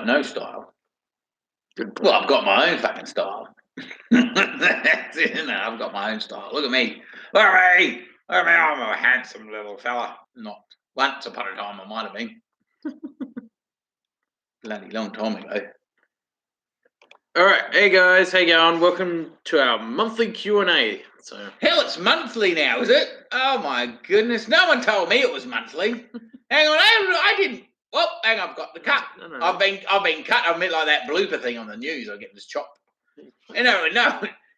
got no style. Good point. Well, I've got my own fucking style. That's it, no, I've got my own style. Look at me. Look at me. Look at me. I'm a handsome little fella. Not once upon a time I might have been. Bloody long time ago. All right, hey guys, how you going? Welcome to our monthly Q&A. So hell, it's monthly now, is it? Oh my goodness! No one told me it was monthly. Hang on, I didn't. Well, hang on, I've got the cut. No. I've been cut. I meant like that blooper thing on the news. I get this chopped. No.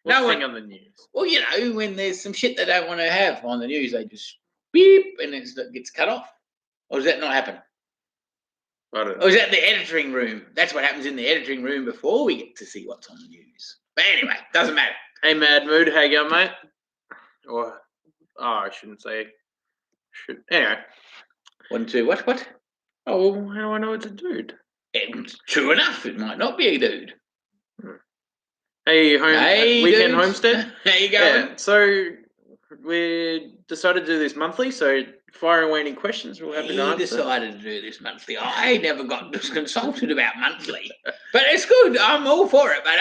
What thing on the news? Well, you know, when there's some shit they don't want to have on the news, they just beep and it gets cut off. Or does that not happen? I don't know. Or is that the editing room? That's what happens in the editing room before we get to see what's on the news. But anyway, doesn't matter. Hey, Mad Mood, how you going, mate? Or, I shouldn't say. Anyway. 1, 2, what? Oh, how do I know it's a dude? It's true enough. It might not be a dude. Hey, weekend dudes. homestead. How you going? Yeah, so we decided to do this monthly. So fire away any questions. We'll have to answer. Decided to do this monthly. I never got consulted about monthly, but it's good. I'm all for it. But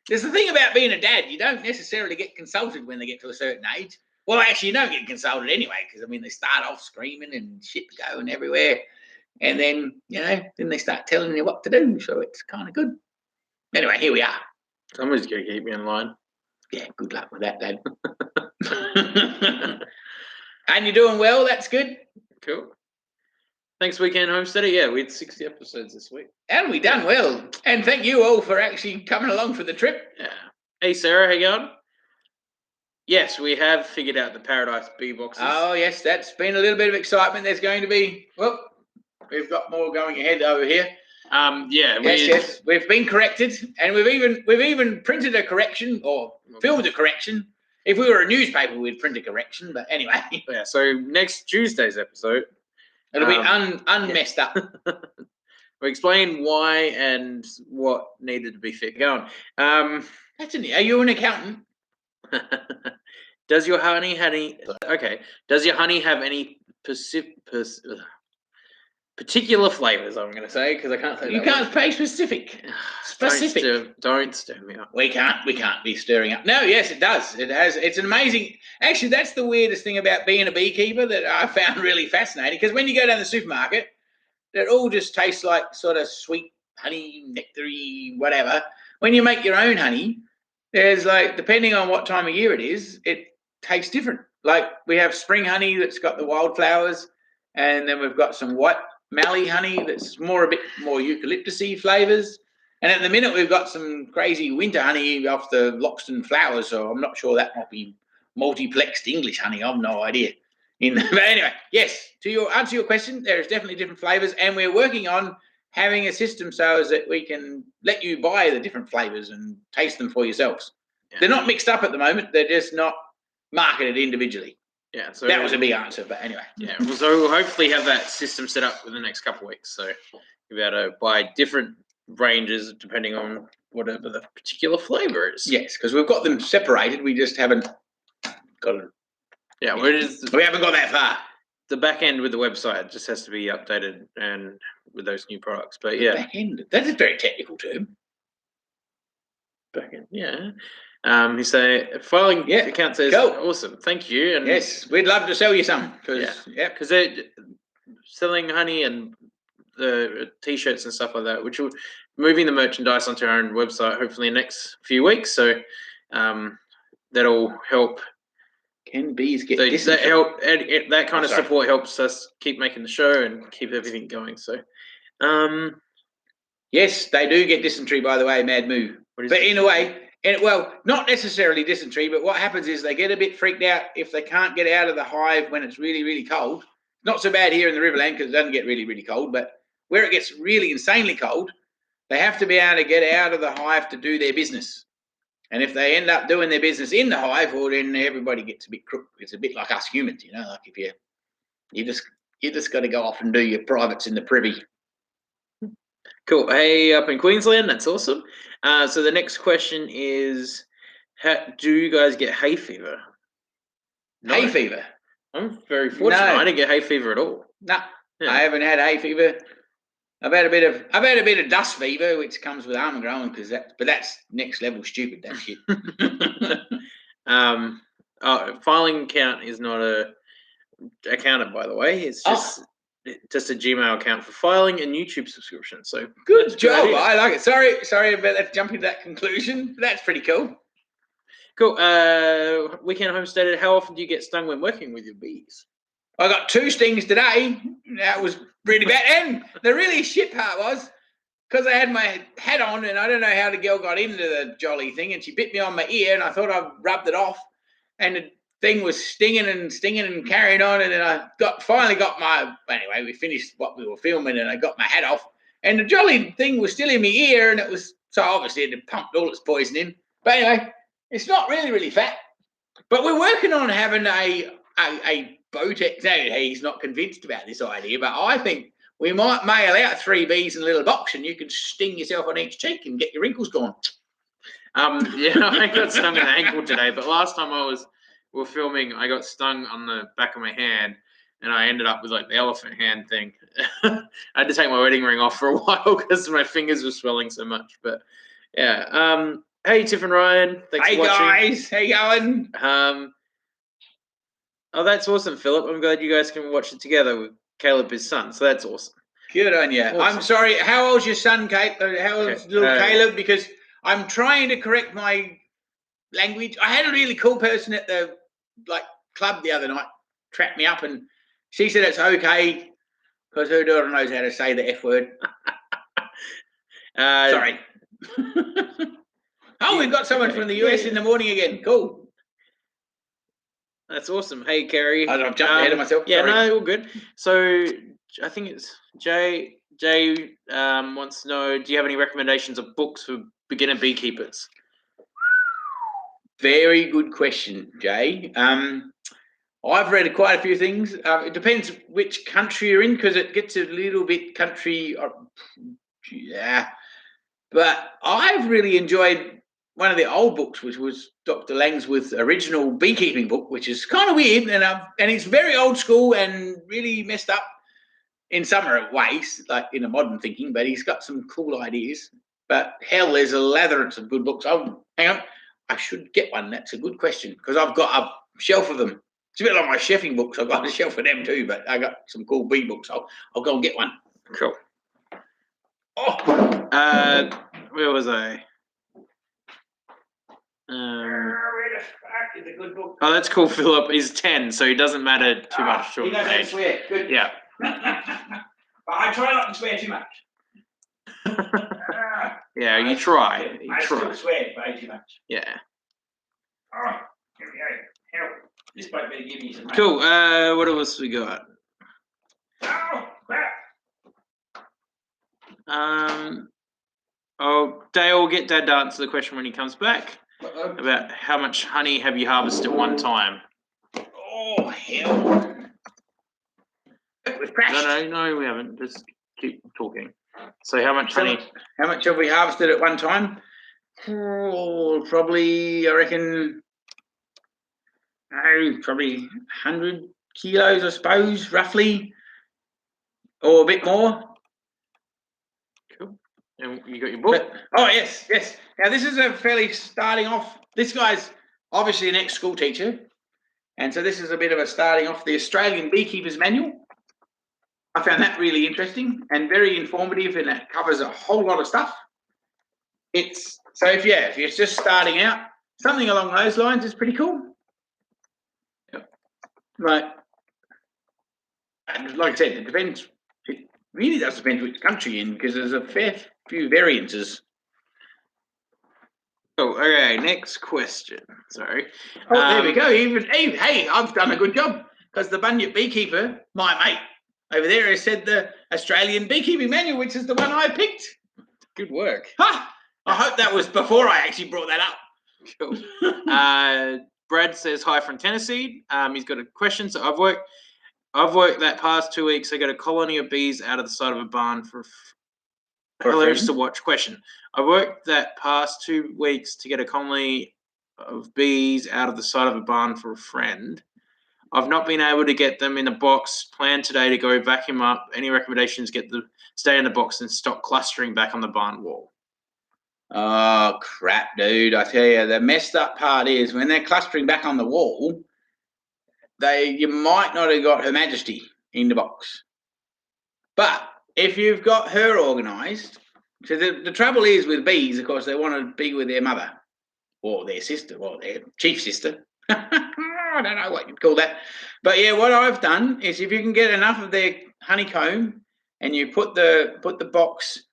there's the thing about being a dad. You don't necessarily get consulted when they get to a certain age. Well, actually, you don't get consulted anyway, because they start off screaming and shit going everywhere, and then then they start telling you what to do. So it's kind of good. Anyway, here we are. Somebody's gonna keep me in line. Yeah, good luck with that, Dad. And you're doing well. That's good. Cool. Thanks, weekend homesteader. Yeah, we had 60 episodes this week, and we done well. And thank you all for actually coming along for the trip. Yeah. Hey, Sarah, how you going? Yes, we have figured out the Paradise bee boxes. Oh, yes, that's been a little bit of excitement. There's going to be, we've got more going ahead over here. Yes, we've been corrected, and we've even printed a correction or filmed a correction. If we were a newspaper, we'd print a correction. But anyway, yeah. So next Tuesday's episode, it'll be unmessed up. We explain why and what needed to be fixed. Going. Are you an accountant? Does your honey have any? Okay. Does your honey have any particular flavors? I'm going to say because I can't say. You can't say specific. Don't stir me up. We can't be stirring up. No, yes, it does. It has. It's an amazing. Actually, that's the weirdest thing about being a beekeeper that I found really fascinating. Because when you go down the supermarket, it all just tastes like sort of sweet honey, nectar-y, whatever. When you make your own honey, there's depending on what time of year it is, it tastes different. Like we have spring honey that's got the wildflowers, and then we've got some white mallee honey that's a bit more eucalyptusy flavors. And at the minute, we've got some crazy winter honey off the Loxton flowers, so I'm not sure that might be multiplexed English honey. I've no idea. But anyway, yes, to answer your question, there is definitely different flavors, and we're working on having a system so that we can let you buy the different flavors and taste them for yourselves. Yeah. They're not mixed up at the moment. They're just not marketed individually. Yeah, so that was a big answer, but anyway. Yeah, so we'll hopefully have that system set up in the next couple of weeks. So you'll be able to buy different ranges depending on whatever the particular flavor is. Yes, because we've got them separated. We just haven't got it. Yeah, we haven't got that far. The back end with the website just has to be updated and with those new products. But yeah, back end. That's a very technical term. Back end, yeah. He say filing account says awesome, thank you. And yes, we'd love to sell you some because they're selling honey and the t-shirts and stuff like that, which will moving the merchandise onto our own website hopefully in the next few weeks. So that'll help. Can bees get that kind of support helps us keep making the show and keep everything going. So yes, they do get dysentery, by the way, Mad Moo. But in a way, not necessarily dysentery, but what happens is they get a bit freaked out if they can't get out of the hive when it's really, really cold. Not so bad here in the Riverland because it doesn't get really, really cold, but where it gets really insanely cold, they have to be able to get out of the hive to do their business. And if they end up doing their business in the hive, well, then everybody gets a bit crooked. It's a bit like us humans, like if you just got to go off and do your privates in the privy. Cool. Hey, up in Queensland, that's awesome. So the next question is, do you guys get hay fever? No. Hay fever? I'm very fortunate. No. I didn't get hay fever at all. No, I haven't had hay fever. I've had a bit of dust fever, which comes with almond growing, but that's next level stupid. That shit. Filing count is not accounted, by the way. It's just a Gmail account for filing and YouTube subscription. So good job. I like it. Sorry about that. Jumping to that conclusion. But that's pretty cool. Cool. Weekend homesteaded. How often do you get stung when working with your bees? I got 2 stings today. That was really bad. And the really shit part was because I had my hat on, and I don't know how the girl got into the jolly thing, and she bit me on my ear, and I thought I rubbed it off, and the thing was stinging and carrying on, and then I finally got my. Anyway, we finished what we were filming, and I got my hat off, and the jolly thing was still in my ear, and it was so obviously it had pumped all its poison in. But anyway, it's not really fat, but we're working on having a Botex. No, he's not convinced about this idea, but I think we might mail out 3 bees in a little box, and you can sting yourself on each cheek and get your wrinkles gone. Yeah, I got stung in the ankle today, but last time we were filming, I got stung on the back of my hand, and I ended up with like the elephant hand thing. I had to take my wedding ring off for a while because my fingers were swelling so much. But yeah, hey Tiff and Ryan, thanks for watching. Hey guys, how you going? Oh, that's awesome, Philip. I'm glad you guys can watch it together with Caleb, his son. So that's awesome. Good on you. Awesome. I'm sorry. How old's your son, Kate? How old's little Caleb? Because I'm trying to correct my language. I had a really cool person at the club the other night trap me up, and she said it's okay because her daughter knows how to say the F word. Sorry. We've got someone from the US in the morning again. Cool. That's awesome. Hey, Kerry. I've jumped ahead of myself. Yeah, sorry. No, all good. So I think it's Jay. Jay wants to know, do you have any recommendations of books for beginner beekeepers? Very good question, Jay. I've read quite a few things. It depends which country you're in because it gets a little bit country. Yeah. But I've really enjoyed one of the old books, which was Dr. Langsworth's original beekeeping book, which is kind of weird, and it's very old school and really messed up in some ways, like in a modern thinking, but he's got some cool ideas. But hell, there's a labyrinth of good books. Oh, hang on. I should get one. That's a good question because I've got a shelf of them. It's a bit like my chefing books. I've got a shelf of them too, but I got some cool bee books. I'll go and get one. Cool. Where was I? Is a good book. Oh, that's cool. Philip is 10, so he doesn't matter too much. He doesn't swear. Good. Yeah. But I try not to swear too much. Yeah, you try. I still swear way too much. Yeah. Oh, here we go. Help. This might better give me some money. Cool. What else we got? Oh, crap. Dale will get Dad to answer the question when he comes back about how much honey have you harvested at one time. Oh, hell. We've crashed. No, we haven't. Just keep talking. So how much honey? How much have we harvested at one time? Oh, probably, I reckon, probably 100 kilos, I suppose, roughly, or a bit more. Cool. And you got your book? Yes. Now, this is a fairly starting off. This guy's obviously an ex-school teacher, and so this is a bit of a starting off the Australian Beekeeper's Manual. I found that really interesting and very informative, and it covers a whole lot of stuff. If you're just starting out, something along those lines is pretty cool. Yep. Right. And like I said, it depends. It really does depend which country you're in because there's a fair few variances. Oh, okay. Next question. Sorry. There we go. Hey, I've done a good job because the Bunyip Beekeeper, my mate over there, has said the Australian Beekeeping Manual, which is the one I picked. Good work. Ha! I hope that was before I actually brought that up. Cool. Brad says hi from Tennessee. He's got a question. So I've worked that past 2 weeks. I got a colony of bees out of the side of a barn for hilarious to watch. Question. I worked that past 2 weeks to get a colony of bees out of the side of a barn for a friend. I've not been able to get them in a box. Plan today to go vacuum up. Any recommendations? Stay in the box and stop clustering back on the barn wall. Oh crap, dude! I tell you, the messed up part is when they're clustering back on the wall, you might not have got Her Majesty in the box. But if you've got her organised, so the trouble is with bees, of course, they want to be with their mother or their sister or their chief sister. I don't know what you'd call that. But yeah, what I've done is if you can get enough of their honeycomb and you put the box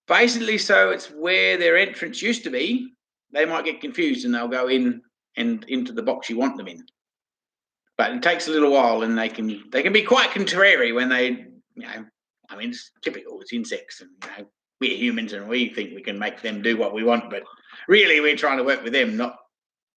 basically so it's where their entrance used to be, they might get confused and they'll go in and into the box you want them in. But it takes a little while, and they can be quite contrary when they, I mean, it's typical. It's insects, and we're humans, and we think we can make them do what we want, but really, we're trying to work with them, not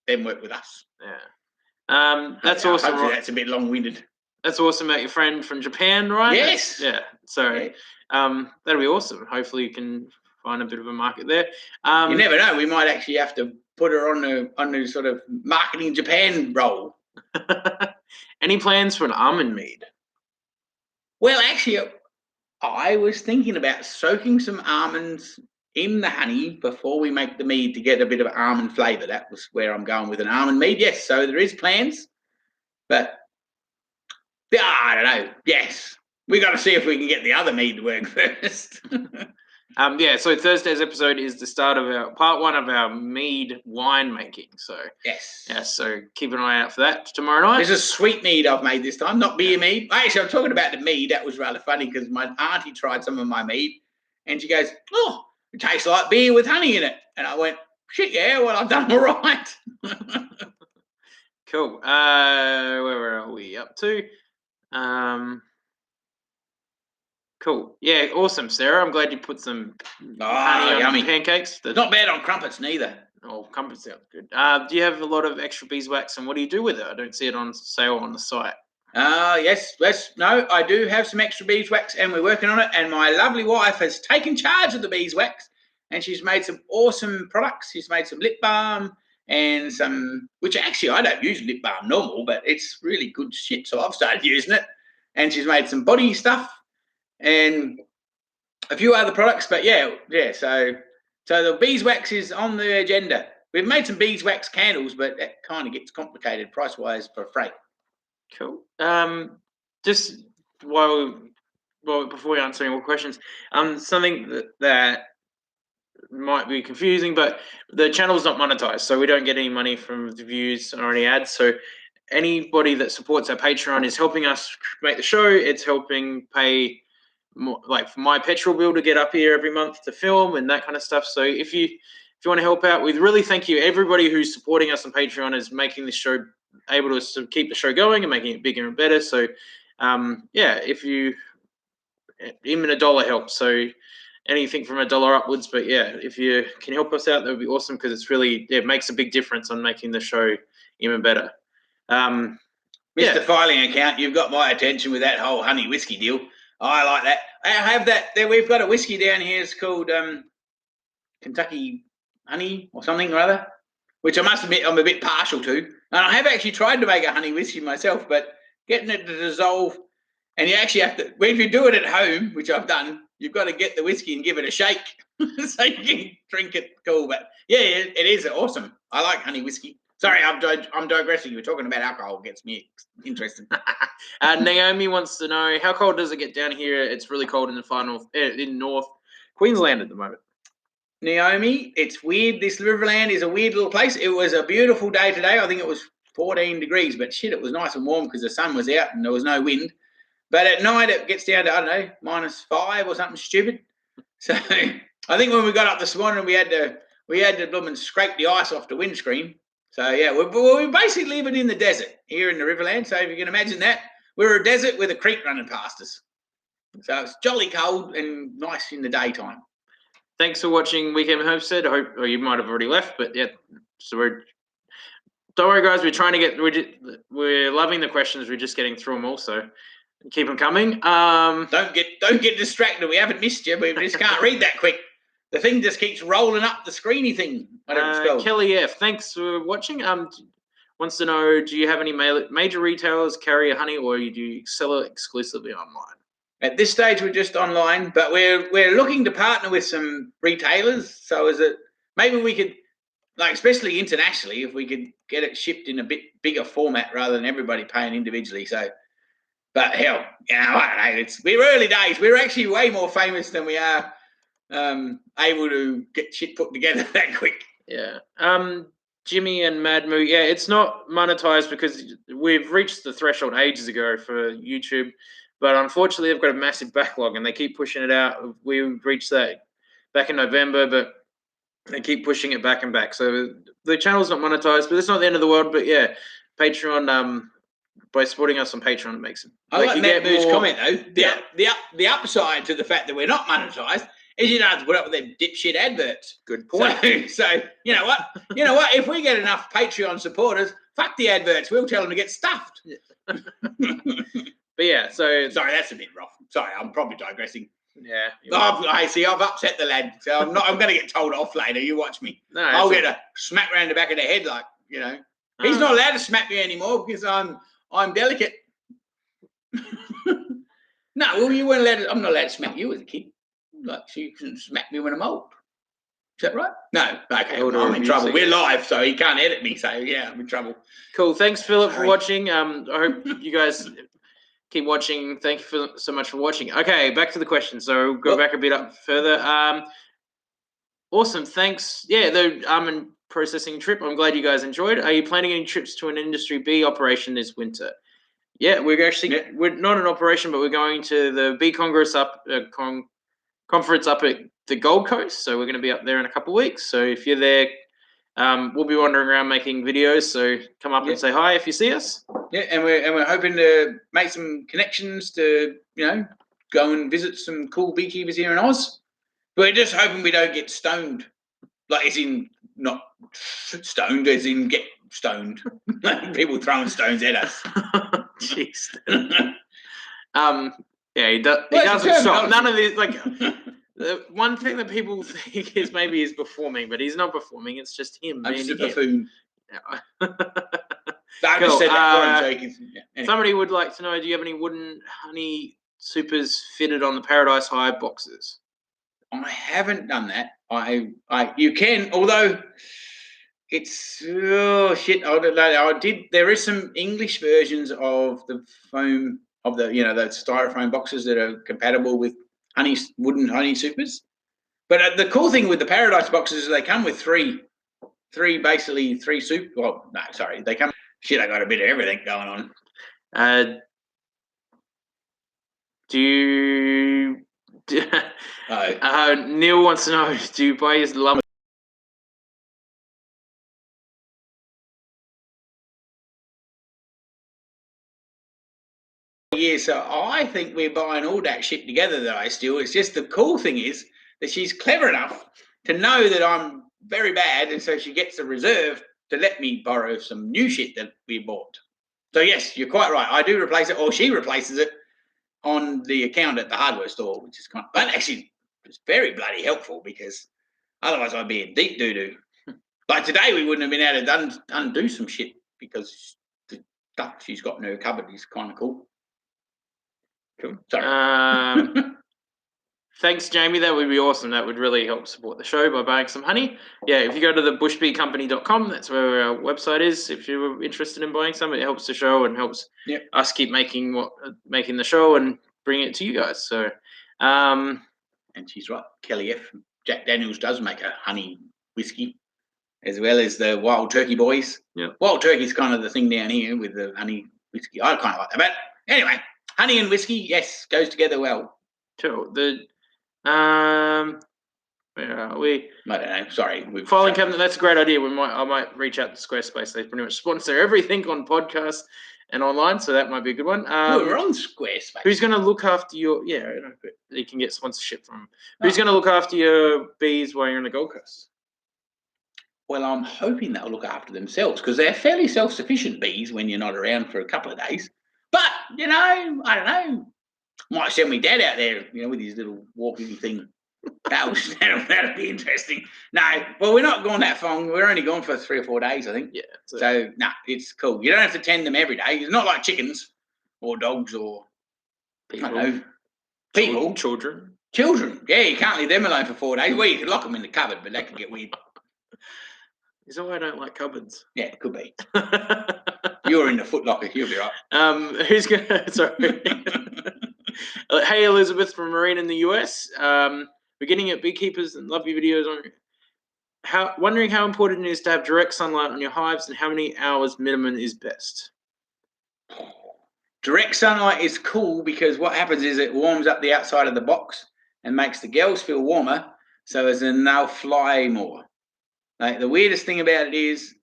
them work with us. Yeah, that's awesome. Hopefully, that's a bit long-winded. That's awesome about your friend from Japan, right? Yes. Yeah. So, that'll be awesome. Hopefully, you can find a bit of a market there. You never know. We might actually have to put her on the sort of marketing Japan role. Any plans for an almond mead? Well, actually, I was thinking about soaking some almonds in the honey before we make the mead to get a bit of almond flavour. That was where I'm going with an almond mead. Yes, so there is plans, but I don't know. Yes, we got to see if we can get the other mead to work first. So Thursday's episode is the start of part 1 of our mead wine making. So so keep an eye out for that tomorrow night. This is sweet mead I've made this time, not beer mead. Actually, I'm talking about the mead. That was rather funny because my auntie tried some of my mead, and she goes, "Oh, it tastes like beer with honey in it." And I went, "Shit, yeah, well, I've done all right." Cool. Where are we up to? Cool. Yeah, awesome, Sarah. I'm glad you put some honey on yummy pancakes. Not bad on crumpets neither. Oh, crumpets sound good. Do you have a lot of extra beeswax, and what do you do with it? I don't see it on sale on the site. Yes. No, I do have some extra beeswax, and we're working on it. And my lovely wife has taken charge of the beeswax, and she's made some awesome products. She's made some lip balm and some, which actually I don't use lip balm normal, but it's really good shit. So I've started using it. And she's made some body stuff and a few other products. But yeah. So the beeswax is on the agenda. We've made some beeswax candles, but that kind of gets complicated price-wise for freight. Cool. Just before we answer any more questions, something that might be confusing, but the channel's not monetized, so we don't get any money from the views or any ads. So anybody that supports our Patreon is helping us make the show. It's helping pay more, like for my petrol bill to get up here every month to film and that kind of stuff. So if you want to help out, we really thank you. Everybody who's supporting us on Patreon is making this show able to sort of keep the show going and making it bigger and better. So if you even $1 helps. So anything from $1 upwards, but if you can help us out, that would be awesome because it's really it makes a big difference on making the show even better. Mr. Filing Account, you've got my attention with that whole honey whiskey deal. I like that. I have that. We've got a whiskey down here. It's called Kentucky Honey or something or other, which I must admit I'm a bit partial to. And I have actually tried to make a honey whiskey myself, but getting it to dissolve, and you actually have to, if you do it at home, which I've done, you've got to get the whiskey and give it a shake so you can drink it cool. But yeah, it is awesome. I like honey whiskey. Sorry, I'm digressing. You're talking about alcohol. Gets me interested. Naomi wants to know, how cold does it get down here? It's really cold in in North Queensland at the moment. Naomi, it's weird. This Riverland is a weird little place. It was a beautiful day today. I think it was 14 degrees, but shit, it was nice and warm because the sun was out and there was no wind. But at night it gets down to, I don't know, -5 or something stupid. So I think when we got up this morning, we had to blooming scrape the ice off the windscreen. So yeah, we're basically living in the desert here in the Riverland. So if you can imagine that, we're a desert with a creek running past us. So it's jolly cold and nice in the daytime. Thanks for watching Weekend Homestead. I hope, or you might have already left, but yeah. So don't worry, guys. We're loving the questions. We're just getting through them all. So keep them coming. Don't get distracted. We haven't missed you. We just can't read that quick. The thing just keeps rolling up the screeny thing. Whatever it's called. Kelly F. Thanks for watching. wants to know, do you have any major retailers carry your honey, or do you sell it exclusively online? At this stage, we're just online, but we're looking to partner with some retailers. So is it maybe we could, like, especially internationally, if we could get it shipped in a bit bigger format rather than everybody paying individually. So, but hell, I don't know. We're early days. We're actually way more famous than we are able to get shit put together that quick. Yeah. Jimmy and Mad Moo, yeah, it's not monetized because we've reached the threshold ages ago for YouTube, but unfortunately they've got a massive backlog and they keep pushing it out. We reached that back in November, but they keep pushing it back and back. So the channel's not monetized, but it's not the end of the world. But yeah, Patreon, by supporting us on Patreon, it makes it. I like Matt Moo's comment though. The upside to the fact that we're not monetized is you don't have to put up with them dipshit adverts. Good point. So you know what? If we get enough Patreon supporters, fuck the adverts. We'll tell them to get stuffed. But yeah, so sorry, that's a bit rough. Sorry, I'm probably digressing. Yeah. I've upset the lad. So I'm going to get told off later. You watch me. No, I'll get a smack round the back of the head, like He's not allowed to smack me anymore because I'm delicate. No, well, you weren't allowed to. I'm not allowed to smack you as a kid. Like, so you can smack me when I'm old. Is that right? No. Okay, I'm in trouble. We're live, so he can't edit me. So yeah, I'm in trouble. Cool. Thanks, Philip, for watching. I hope you guys keep watching. Thank you so much for watching. Okay, back to the question. So go back a bit up further. Awesome. Thanks. Yeah, the almond processing trip. I'm glad you guys enjoyed. Are you planning any trips to an industry bee operation this winter? Yeah, we're not an operation, but we're going to the Bee Congress conference up at the Gold Coast. So we're going to be up there in a couple of weeks. So if you're there, we'll be wandering around making videos. So come up and say hi if you see us. Yeah, and we're hoping to make some connections to go and visit some cool beekeepers here in Oz. We're just hoping we don't get stoned, like as in not stoned, as in get stoned. People throwing stones at us. Jeez. Yeah, he doesn't stop. None of these, like, the one thing that people think is maybe he's performing, but he's not performing. It's just him. I'm just a buffoon. Yeah. I just said that. Somebody would like to know: do you have any wooden honey supers fitted on the Paradise Hive boxes? I haven't done that. You can, although it's shit. I don't know. I did. There is some English versions of the foam of the the styrofoam boxes that are compatible with wooden honey supers. But the cool thing with the Paradise boxes is they come with three soup. Well, no, sorry, they come. Shit, I got a bit of everything going on. Neil wants to know: do you buy his lumber? Yeah, so I think we're buying all that shit together. It's just the cool thing is that she's clever enough to know that I'm very bad, and so she gets the reserve to let me borrow some new shit that we bought. So yes, you're quite right. I do replace it, or she replaces it on the account at the hardware store, which is but actually it's very bloody helpful because otherwise I'd be in deep doo-doo. Like today, we wouldn't have been able to undo some shit because the stuff she's got in her cupboard is kind of cool. Cool. Sorry. Thanks, Jamie. That would be awesome. That would really help support the show by buying some honey. Yeah, if you go to the bushbeecompany.com, that's where our website is. If you're interested in buying some, it helps the show and helps us keep making the show and bring it to you guys. So, and she's right. Kelly F. Jack Daniels does make a honey whiskey, as well as the Wild Turkey boys. Yeah, Wild Turkey's kind of the thing down here with the honey whiskey. I kind of like that. But anyway, honey and whiskey, yes, goes together well. Sure. Where are we? I don't know. Sorry. Filing cabinet. That's a great idea. I might reach out to Squarespace. They pretty much sponsor everything on podcasts and online, so that might be a good one. We're on Squarespace. Who's going to look after your? Yeah, you can get sponsorship from. Who's going to look after your bees while you're on the Gold Coast? Well, I'm hoping they'll look after themselves because they're fairly self-sufficient bees when you're not around for a couple of days. But I don't know. Might send me dad out there, with his little walking thing. That'll be interesting. No, well, we're not going that far. We're only gone for 3 or 4 days, I think. Yeah. So, it's cool. You don't have to tend them every day. It's not like chickens or dogs or, people, I don't know, people. children. Children. Yeah, you can't leave them alone for 4 days. Well, you can lock them in the cupboard, but that can get weird. Is that why I don't like cupboards? Yeah, it could be. You're in the footlocker. You'll be right. Who's gonna? Sorry. Hey, Elizabeth from Marine in the US. Beginning at beekeepers and love your videos on wondering how important it is to have direct sunlight on your hives and how many hours minimum is best. Direct sunlight is cool because what happens is it warms up the outside of the box and makes the girls feel warmer, so as in they'll fly more. Like the weirdest thing about it is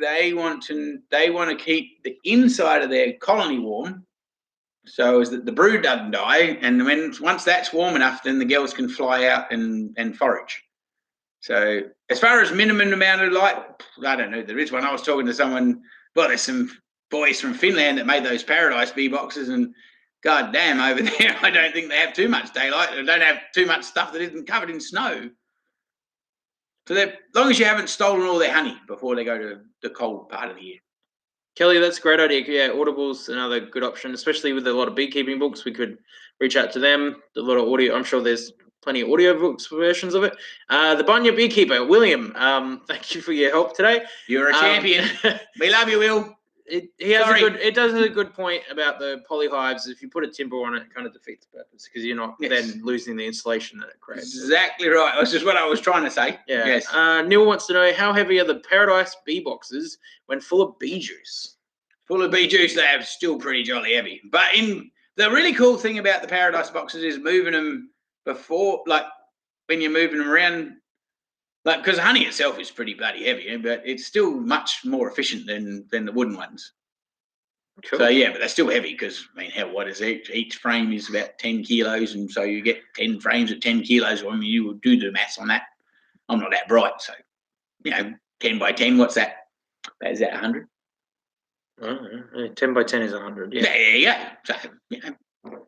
they want to keep the inside of their colony warm, so as that the brood doesn't die. And once that's warm enough, then the girls can fly out and forage. So as far as minimum amount of light, I don't know. There is one. I was talking to someone. Well, there's some boys from Finland that made those paradise bee boxes, and god damn, over there, I don't think they have too much daylight. They don't have too much stuff that isn't covered in snow. So as long as you haven't stolen all their honey before they go to the cold part of the year. Kelly, that's a great idea. Yeah, Audible's another good option, especially with a lot of beekeeping books. We could reach out to them. A lot of audio. I'm sure there's plenty of audio books versions of it. The Bunya Beekeeper, William. Thank you for your help today. You're a champion. We love you, Will. It does have a good point about the polyhives. If you put a timber on it, it kind of defeats the purpose because you're not then losing the insulation that it creates. Exactly right. That's just what I was trying to say. Yeah. Yes. Neil wants to know how heavy are the paradise bee boxes when full of bee juice? Full of bee juice, they are still pretty jolly heavy. But the really cool thing about the paradise boxes is moving them before, like when you're moving them around. Like, because honey itself is pretty bloody heavy, but it's still much more efficient than the wooden ones. Cool. So yeah, but they're still heavy because I mean, hell, what is it? Each frame is about 10 kilos, and so you get 10 frames at 10 kilos. I mean, you would do the maths on that. I'm not that bright, so 10 by 10. What's that? Is that 100? 10 by 10 is 100. Yeah. There you go. So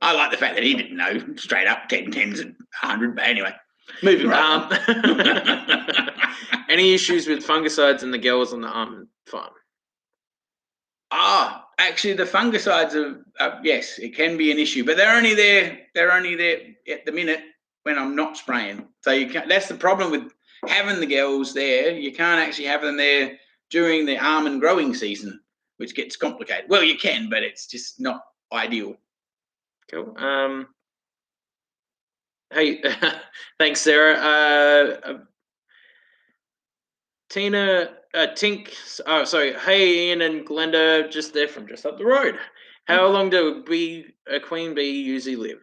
I like the fact that he didn't know straight up 10 10s and 100. But anyway. Moving right on. Any issues with fungicides in the girls on the almond farm? Actually, the fungicides are yes, it can be an issue, but they're only there. They're only there at the minute when I'm not spraying. So that's the problem with having the girls there. You can't actually have them there during the almond growing season, which gets complicated. Well, you can, but it's just not ideal. Cool. Hey, thanks, Sarah. Tina, Tink. Oh, sorry. Hey, Ian and Glenda, just there from just up the road. How long do a queen bee usually live?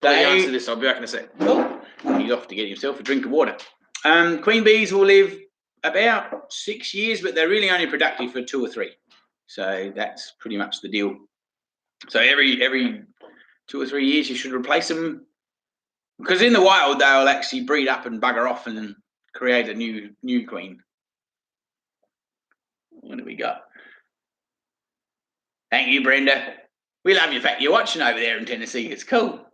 They answer this. I'll be back in a sec. Oh, he's off to get himself a drink of water. Queen bees will live about 6 years, but they're really only productive for 2 or 3. So that's pretty much the deal. So every 2 or 3 years, you should replace them, because in the wild they'll actually breed up and bugger off and create a new queen. What do we got? Thank you, Brenda. We love your fact you're watching over there in Tennessee. It's cool.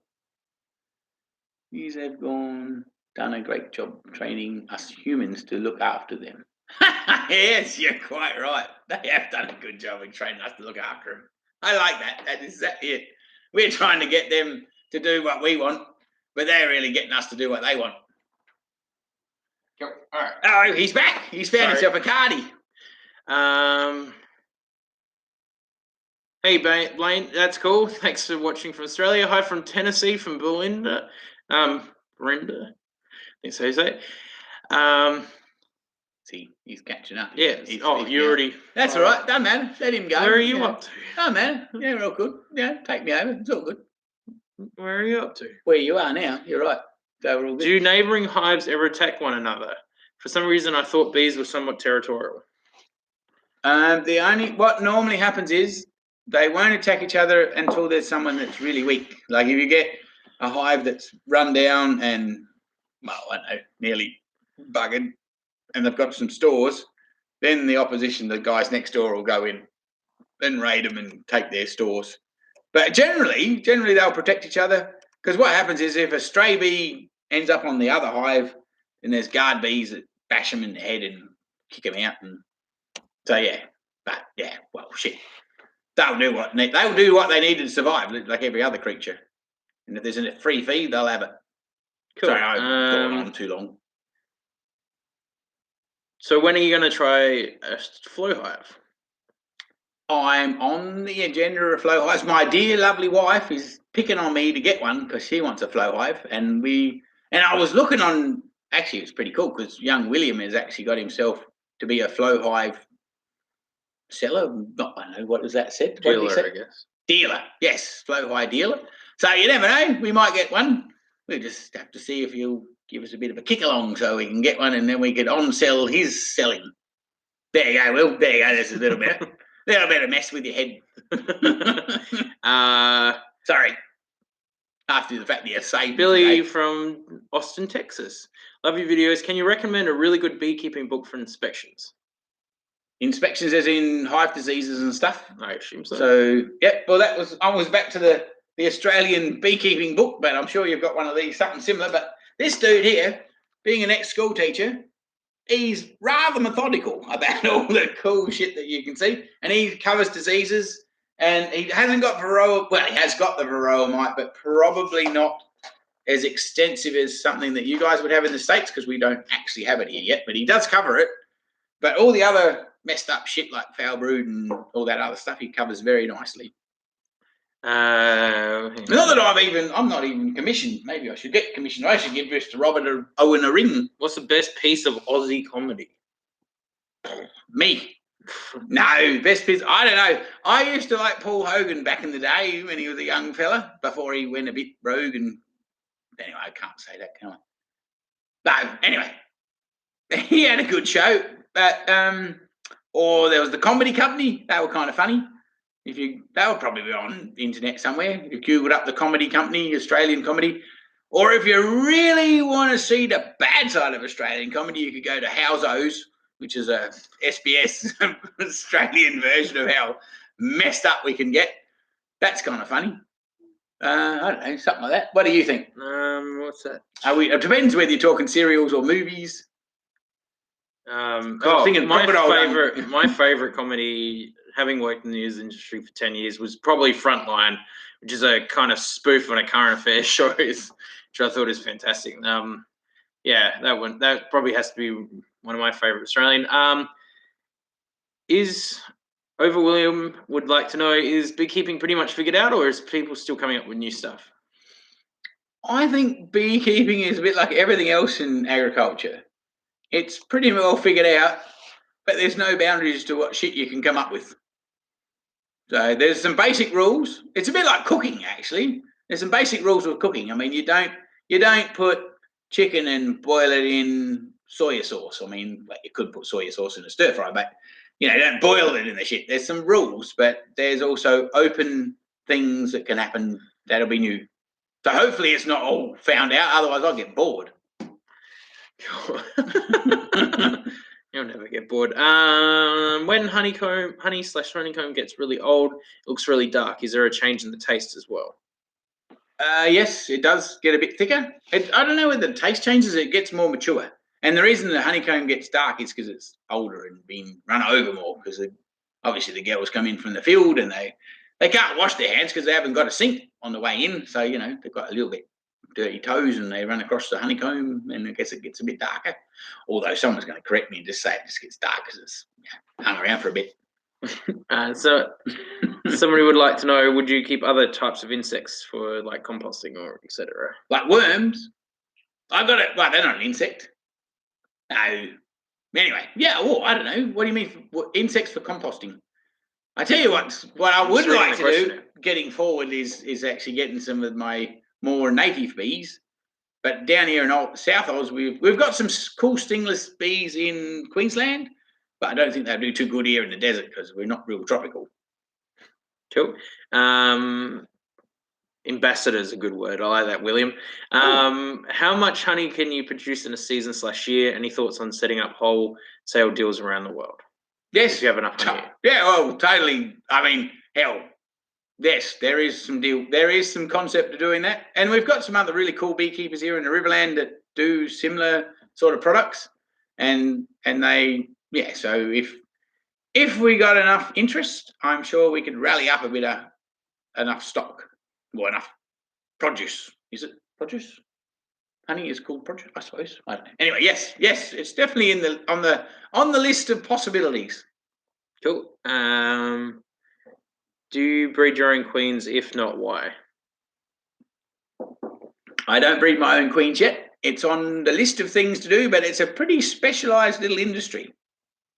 These have done a great job training us humans to look after them. Yes, you're quite right. They have done a good job in training us to look after them. I like that. That is exactly it. We're trying to get them to do what we want, but they're really getting us to do what they want. Cool. All right. Oh, he's back. He's found himself a cardie. Hey, Blaine, that's cool. Thanks for watching from Australia. Hi from Tennessee, from Belinda. Brenda. I think so you say. See, he's catching up. Yeah. You already. That's all right. Done, man. Let him go. Where are you up to? Oh, man. Yeah, we're all good. Yeah, take me over. It's all good. Where are you up to? Where you are now. You're right. So we're all good. Do neighbouring hives ever attack one another? For some reason, I thought bees were somewhat territorial. What normally happens is they won't attack each other until there's someone that's really weak. Like if you get a hive that's run down and, well, I don't know, nearly buggered, and they've got some stores, then the opposition, the guys next door, will go in, then raid them and take their stores. But generally they'll protect each other. Because what happens is if a stray bee ends up on the other hive, then there's guard bees that bash them in the head and kick them out. And so well, shit. They'll do what they need to survive, like every other creature. And if there's a free feed, they'll have it. Cool. Sorry, I've gone on too long. So when are you going to try a flow hive? I'm on the agenda of flow hives. My dear, lovely wife is picking on me to get one because she wants a flow hive, and I was looking on. Actually, it's pretty cool because young William has actually got himself to be a flow hive seller. Not, I don't know what was that said. Dealer, I guess. Dealer, yes, flow hive dealer. So you never know, we might get one. We'll just have to see if he'll give us a bit of a kick along so we can get one, and then we could on sell his selling. There you go, Will. There you go. There's a little bit of mess with your head. Sorry. After the fact that you saved Billy from Austin, Texas. Love your videos. Can you recommend a really good beekeeping book for inspections? Inspections as in hive diseases and stuff? I assume so. So, well, I was back to the Australian beekeeping book, but I'm sure you've got one of these, something similar. But this dude here, being an ex-school teacher, he's rather methodical about all the cool shit that you can see, and he covers diseases. And he hasn't got Varroa. Well, he has got the Varroa mite, but probably not as extensive as something that you guys would have in the States because we don't actually have it here yet. But he does cover it. But all the other messed up shit like foul brood and all that other stuff, he covers very nicely. Not that I'm not even commissioned. Maybe I should get commissioned. I should give this to Robert Owen a ring. What's the best piece of Aussie comedy? Me. No, best piece. I don't know. I used to like Paul Hogan back in the day when he was a young fella before he went a bit rogue. And anyway, I can't say that, can I? No, anyway, he had a good show. But or there was the Comedy Company. They were kind of funny. They were probably on the internet somewhere. If you googled up the Comedy Company, Australian comedy, or if you really want to see the bad side of Australian comedy, you could go to Howzo's, which is a SBS Australian version of how messed up we can get. That's kind of funny. I don't know, something like that. What do you think? What's that? It depends whether you're talking serials or movies. My favorite comedy, having worked in the news industry for 10 years, was probably Frontline, which is a kind of spoof on a current affairs show, which I thought is fantastic. That probably has to be one of my favorite Australian. William would like to know, is beekeeping pretty much figured out, or is people still coming up with new stuff? I think beekeeping is a bit like everything else in agriculture. It's pretty well figured out, but there's no boundaries to what shit you can come up with. So there's some basic rules. It's a bit like cooking, actually. There's some basic rules with cooking. I mean, you don't put chicken and boil it in soy sauce. I mean, you could put soy sauce in a stir fry, but don't boil it in the shit. There's some rules, but there's also open things that can happen that'll be new. So hopefully it's not all found out. Otherwise, I'll get bored. You'll never get bored. When honey/honeycomb gets really old, it looks really dark. Is there a change in the taste as well? Yes, it does get a bit thicker. I don't know whether the taste changes. It gets more mature. And the reason the honeycomb gets dark is because it's older and been run over more. Because obviously the girls come in from the field and they can't wash their hands because they haven't got a sink on the way in. So they've got a little bit dirty toes and they run across the honeycomb, and I guess it gets a bit darker. Although someone's going to correct me and just say it just gets dark because it's hung around for a bit. So somebody would like to know, would you keep other types of insects for like composting or etc.? Like worms? I got it. Well, they're not an insect. No. Anyway, I don't know. What do you mean insects for composting? I tell you what I would like to do getting forward is actually getting some of my more native bees. But down here in South Oz, we've got some cool stingless bees in Queensland, but I don't think they'll do too good here in the desert because we're not real tropical. Cool. Ambassador is a good word. I like that, William. How much honey can you produce in a season/year? Any thoughts on setting up wholesale deals around the world? Yes. If you have enough honey. Yeah, well, totally. I mean, hell, Yes, there is some deal. There is some concept to doing that, and we've got some other really cool beekeepers here in the Riverland that do similar sort of products, and they So if we got enough interest, I'm sure we could rally up a bit of enough stock, or enough produce. Is it produce? Honey is called produce, I suppose. I don't know. Anyway, yes, it's definitely in the on the list of possibilities. Cool. Do you breed your own queens? If not, why? I don't breed my own queens yet. It's on the list of things to do, but it's a pretty specialised little industry.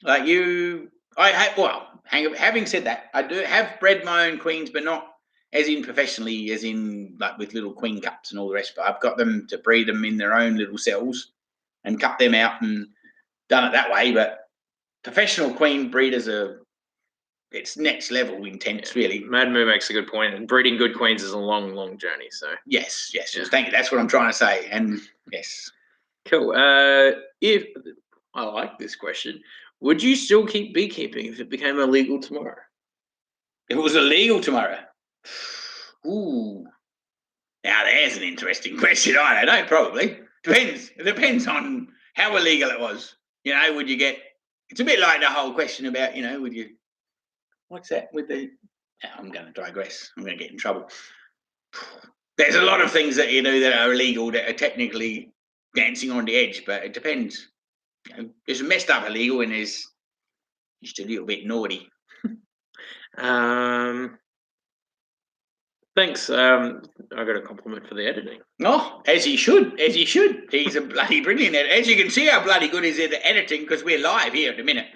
Like you, I have. Well, having said that, I do have bred my own queens, but not as in professionally, as in like with little queen cups and all the rest. But I've got them to breed them in their own little cells and cut them out and done it that way. But professional queen breeders are, it's next level intense, really. Mad Moo makes a good point, and breeding good queens is a long journey. So yes, thank you. That's what I'm trying to say. And yes, cool. If I like this question, would you still keep beekeeping if it became illegal tomorrow? If it was illegal tomorrow, ooh, now there's an interesting question. I don't know. Probably depends. It depends on how illegal it was. Would you get? It's a bit like the whole question about would you? What's that with the? I'm going to digress. I'm going to get in trouble. There's a lot of things that that are illegal that are technically dancing on the edge, but it depends. There's messed up illegal and there's just a little bit naughty. Thanks. I got a compliment for the editing. Oh, as he should. He's a bloody brilliant editor. As you can see how bloody good he's at editing because we're live here at the minute.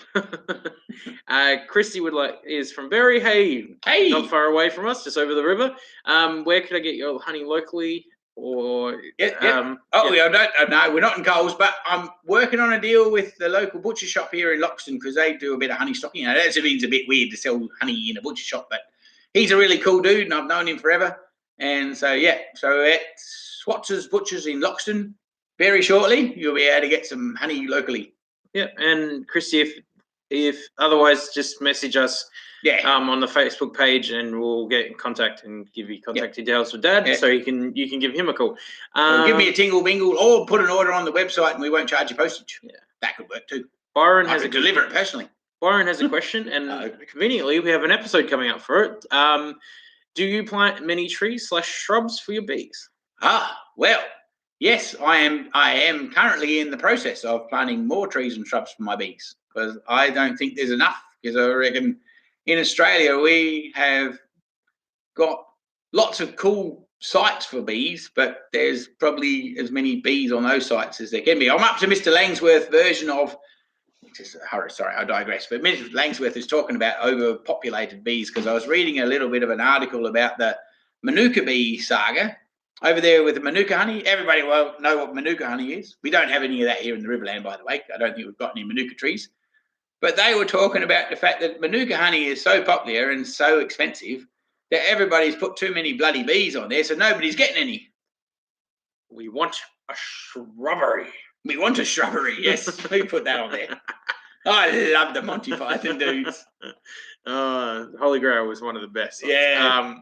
Christy is from Berry. Hey, not far away from us, just over the river. Where could I get your honey locally? Or no, we're not in Coles, but I'm working on a deal with the local butcher shop here in Loxton because they do a bit of honey stocking. That's a bit weird to sell honey in a butcher shop, but he's a really cool dude, and I've known him forever. And so at Swatz's Butchers in Loxton, very shortly you'll be able to get some honey locally. Yeah, and Christy, if otherwise, just message us. On the Facebook page, and we'll get in contact and give you contact details for Dad, so you can give him a call. Give me a tingle bingle, or put an order on the website, and we won't charge you postage. Yeah, that could work too. Byron has to deliver it personally. Byron has a question, and conveniently, we have an episode coming up for it. Do you plant many trees / shrubs for your bees? Well, yes, I am currently in the process of planting more trees and shrubs for my bees because I don't think there's enough. Because I reckon in Australia we have got lots of cool sites for bees, but there's probably as many bees on those sites as there can be. I'm up to Mr. Langsworth's version of. Sorry, I digress. But Mr. Langsworth is talking about overpopulated bees because I was reading a little bit of an article about the Manuka bee saga over there with the Manuka honey. Everybody will know what Manuka honey is. We don't have any of that here in the Riverland, by the way. I don't think we've got any Manuka trees. But they were talking about the fact that Manuka honey is so popular and so expensive that everybody's put too many bloody bees on there, so nobody's getting any. We want a shrubbery. We want a shrubbery, yes. We put that on there. I love the Monty Python dudes. Holy Grail was one of the best. Yeah.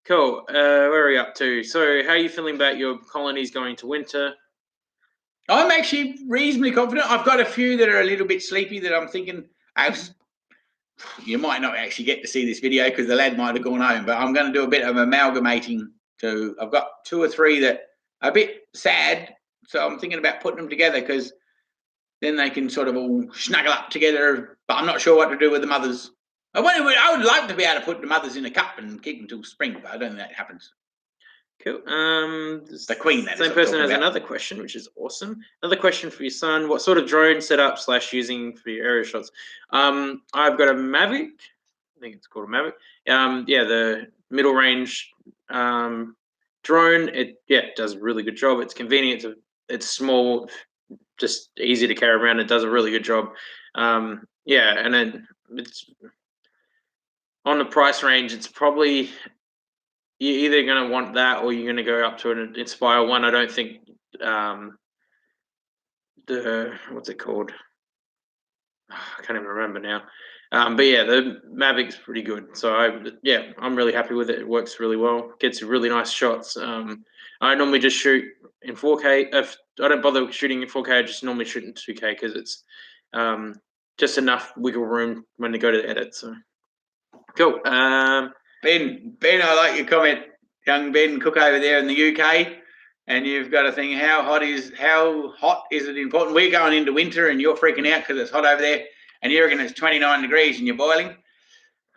Cool. Where are we up to? So how are you feeling about your colonies going to winter? I'm actually reasonably confident. I've got a few that are a little bit sleepy that I'm thinking, you might not actually get to see this video because the lad might have gone home, but I'm going to do a bit of amalgamating. I've got 2 or 3 that are a bit sad, so I'm thinking about putting them together because then they can sort of all snuggle up together, but I'm not sure what to do with the mothers. I would like to be able to put the mothers in a cup and keep them till spring, but I don't think that happens. Cool. The queen. That same person has another question, which is awesome. Another question for your son: what sort of drone setup / using for your aerial shots? I've got a Mavic. I think it's called a Mavic. The middle range drone. It does a really good job. It's convenient. It's small, just easy to carry around. It does a really good job. And then it's on the price range. It's probably. You're either going to want that or you're going to go up to an Inspire one. I don't think what's it called? I can't even remember now. But yeah, the Mavic's pretty good. So I'm really happy with it. It works really well. Gets really nice shots. I normally just shoot in 4K. If I don't bother shooting in 4K, I just normally shoot in 2K because it's just enough wiggle room when they go to edit. So cool. Ben, I like your comment, young Ben Cook over there in the UK. And you've got to think, how hot is it important? We're going into winter and you're freaking out because it's hot over there, and you reckon it's 29 degrees and you're boiling.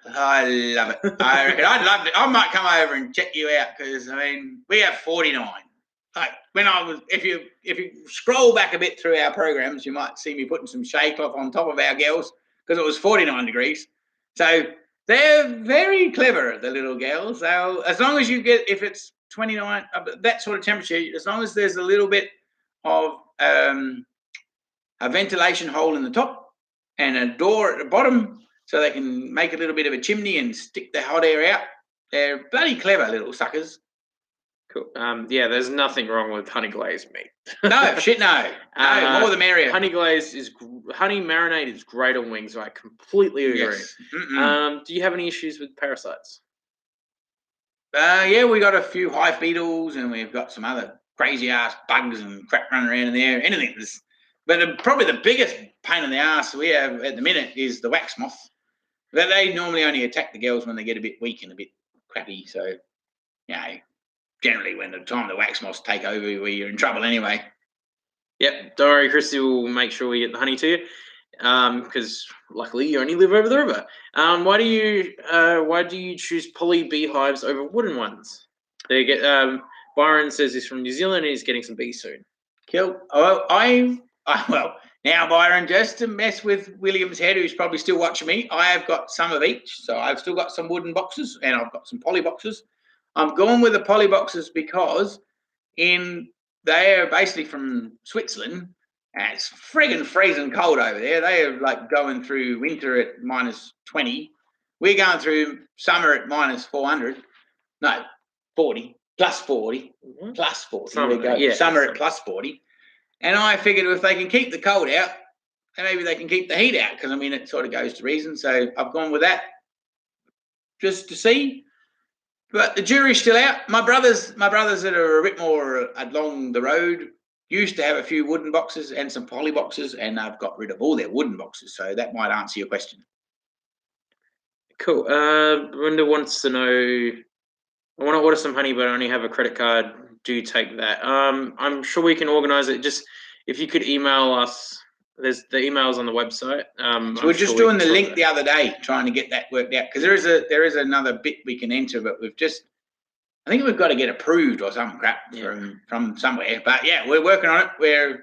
I love it. I reckon I'd love it. I might come over and check you out because we have 49. Like if you scroll back a bit through our programs, you might see me putting some shade cloth on top of our girls because it was 49 degrees. So they're very clever, the little girls. So as long as you get, if it's 29, that sort of temperature, as long as there's a little bit of a ventilation hole in the top and a door at the bottom so they can make a little bit of a chimney and stick the hot air out. They're bloody clever little suckers. Cool. There's nothing wrong with honey glazed meat. No, shit, no. No, more the merrier. Honey marinade is great on wings. I completely agree. Yes. Do you have any issues with parasites? Yeah, we got a few hive beetles and we've got some other crazy ass bugs and crap running around in there. Anything. But probably the biggest pain in the ass we have at the minute is the wax moth. But they normally only attack the girls when they get a bit weak and a bit crappy. So, generally when the time the wax moths take over, you're in trouble anyway. Yep, don't worry, Christy will make sure we get the honey to you. Because luckily you only live over the river. Why do you choose poly beehives over wooden ones? They get Byron says he's from New Zealand and he's getting some bees soon. Cool. Well, now Byron, just to mess with William's head, who's probably still watching me, I have got some of each. So I've still got some wooden boxes and I've got some poly boxes. I'm going with the poly boxes because they are basically from Switzerland. And it's friggin' freezing cold over there. They are like going through winter at -20. We're going through summer at -400. No, 40, +40, +40. Summer, we go. Yeah, summer at +40. And I figured if they can keep the cold out, then maybe they can keep the heat out because it sort of goes to reason. So I've gone with that just to see. But the jury's still out. My brothers that are a bit more along the road used to have a few wooden boxes and some poly boxes, and they've got rid of all their wooden boxes. So that might answer your question. Cool. Brenda wants to know, I want to order some honey, but I only have a credit card. Do you take that? I'm sure we can organize it. Just if you could email us, there's the emails on the website. So we're just doing the link the other day, trying to get that worked out because there is another bit we can enter, but I think we've got to get approved or some crap from somewhere. But yeah, we're working on it.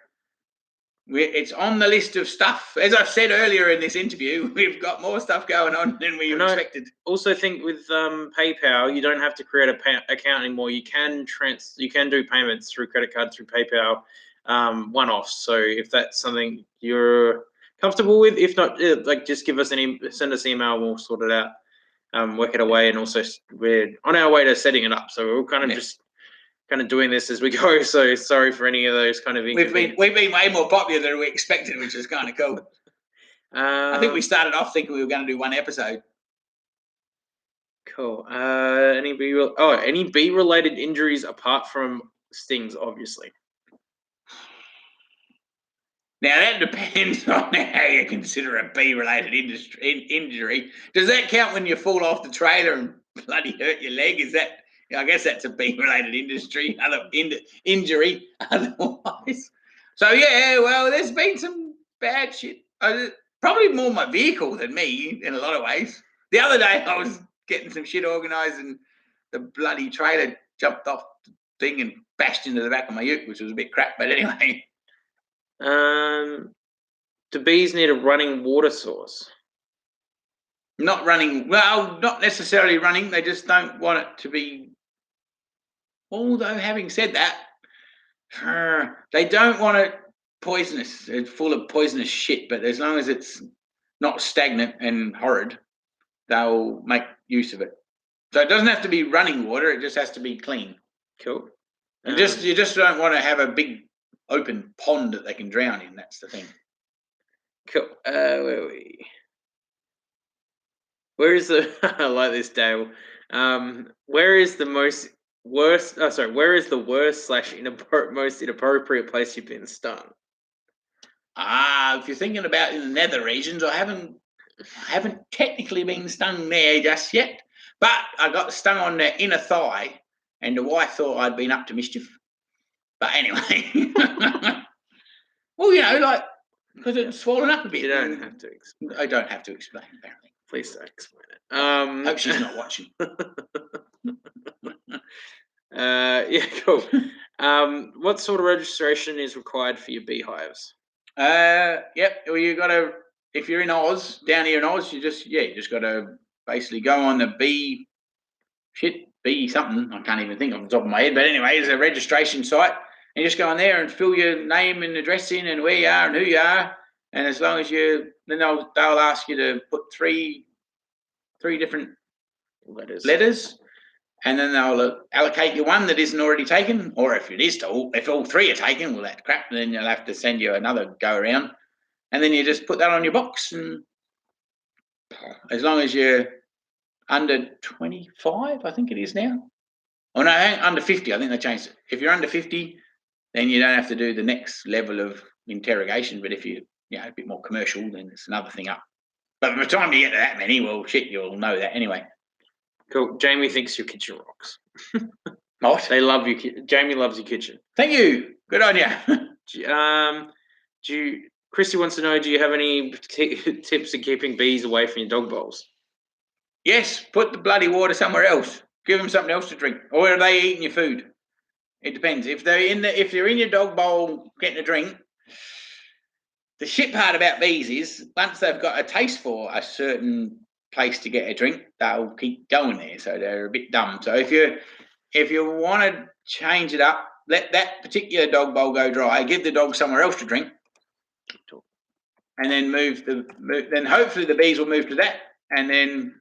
It's on the list of stuff. As I've said earlier in this interview, we've got more stuff going on than we expected. Also think with PayPal, you don't have to create an account anymore. You can do payments through credit card, through PayPal, one-offs. So if that's something you're comfortable with, if not, just send us an email. We'll sort it out, work it away, and also we're on our way to setting it up. So we're kind of doing this as we go. So sorry for any of those kind of we've been way more popular than we expected, which is kind of cool. I think we started off thinking we were going to do one episode. Cool. Any bee related injuries apart from stings, obviously. Now that depends on how you consider a bee related injury. Does that count when you fall off the trailer and bloody hurt your leg? I guess that's a bee-related injury. Otherwise, so yeah. Well, there's been some bad shit. Probably more my vehicle than me in a lot of ways. The other day, I was getting some shit organised, and the bloody trailer jumped off the thing and bashed into the back of my ute, which was a bit crap. But anyway, do bees need a running water source? Not running. Well, not necessarily running. They just don't want it to be. Although, having said that, they don't want it poisonous. It's full of poisonous shit, but as long as it's not stagnant and horrid, they'll make use of it. So it doesn't have to be running water. It just has to be clean. Cool. And you just don't want to have a big open pond that they can drown in. That's the thing. Cool. Where are we? Where is the? I like this, Dale. Where is the most worst? Oh, sorry. Where is the worst / most inappropriate place you've been stung? If you're thinking about in the nether regions, I haven't technically been stung there just yet, but I got stung on the inner thigh, and the wife thought I'd been up to mischief. But anyway, well, like because it's swollen up a bit. You don't have to explain. I don't have to explain, apparently. Please don't explain it. Hope she's not watching. Yeah, cool. What sort of registration is required for your beehives? Yep. Well, you got to, if you're in Oz, down here in Oz, you just got to basically go on the bee something. I can't even think off the top of my head. But anyway, it's a registration site. And you just go on there and fill your name and address in and where you are and who you are. And as long as then they'll ask you to put three different letters. And then they'll allocate you one that isn't already taken, or if all three are taken, well, that's crap. Then you'll have to send you another go around, and then you just put that on your box. And as long as you're under 25, I think it is now. Oh no, under 50. I think they changed it. If you're under 50, then you don't have to do the next level of interrogation. But if you're a bit more commercial, then it's another thing up. But by the time you get to that many, well, shit, you'll know that anyway. Cool. Jamie thinks your kitchen rocks. What? They love you. Jamie loves your kitchen. Thank you. Good on you. Christy wants to know, do you have any tips in keeping bees away from your dog bowls? Yes, put the bloody water somewhere else. Give them something else to drink. Or are they eating your food? It depends. If you're in your dog bowl getting a drink, the shit part about bees is once they've got a taste for a certain place to get a drink, they'll keep going there. So they're a bit dumb. So if you want to change it up, let that particular dog bowl go dry. Give the dog somewhere else to drink, and then then hopefully the bees will move to that. And then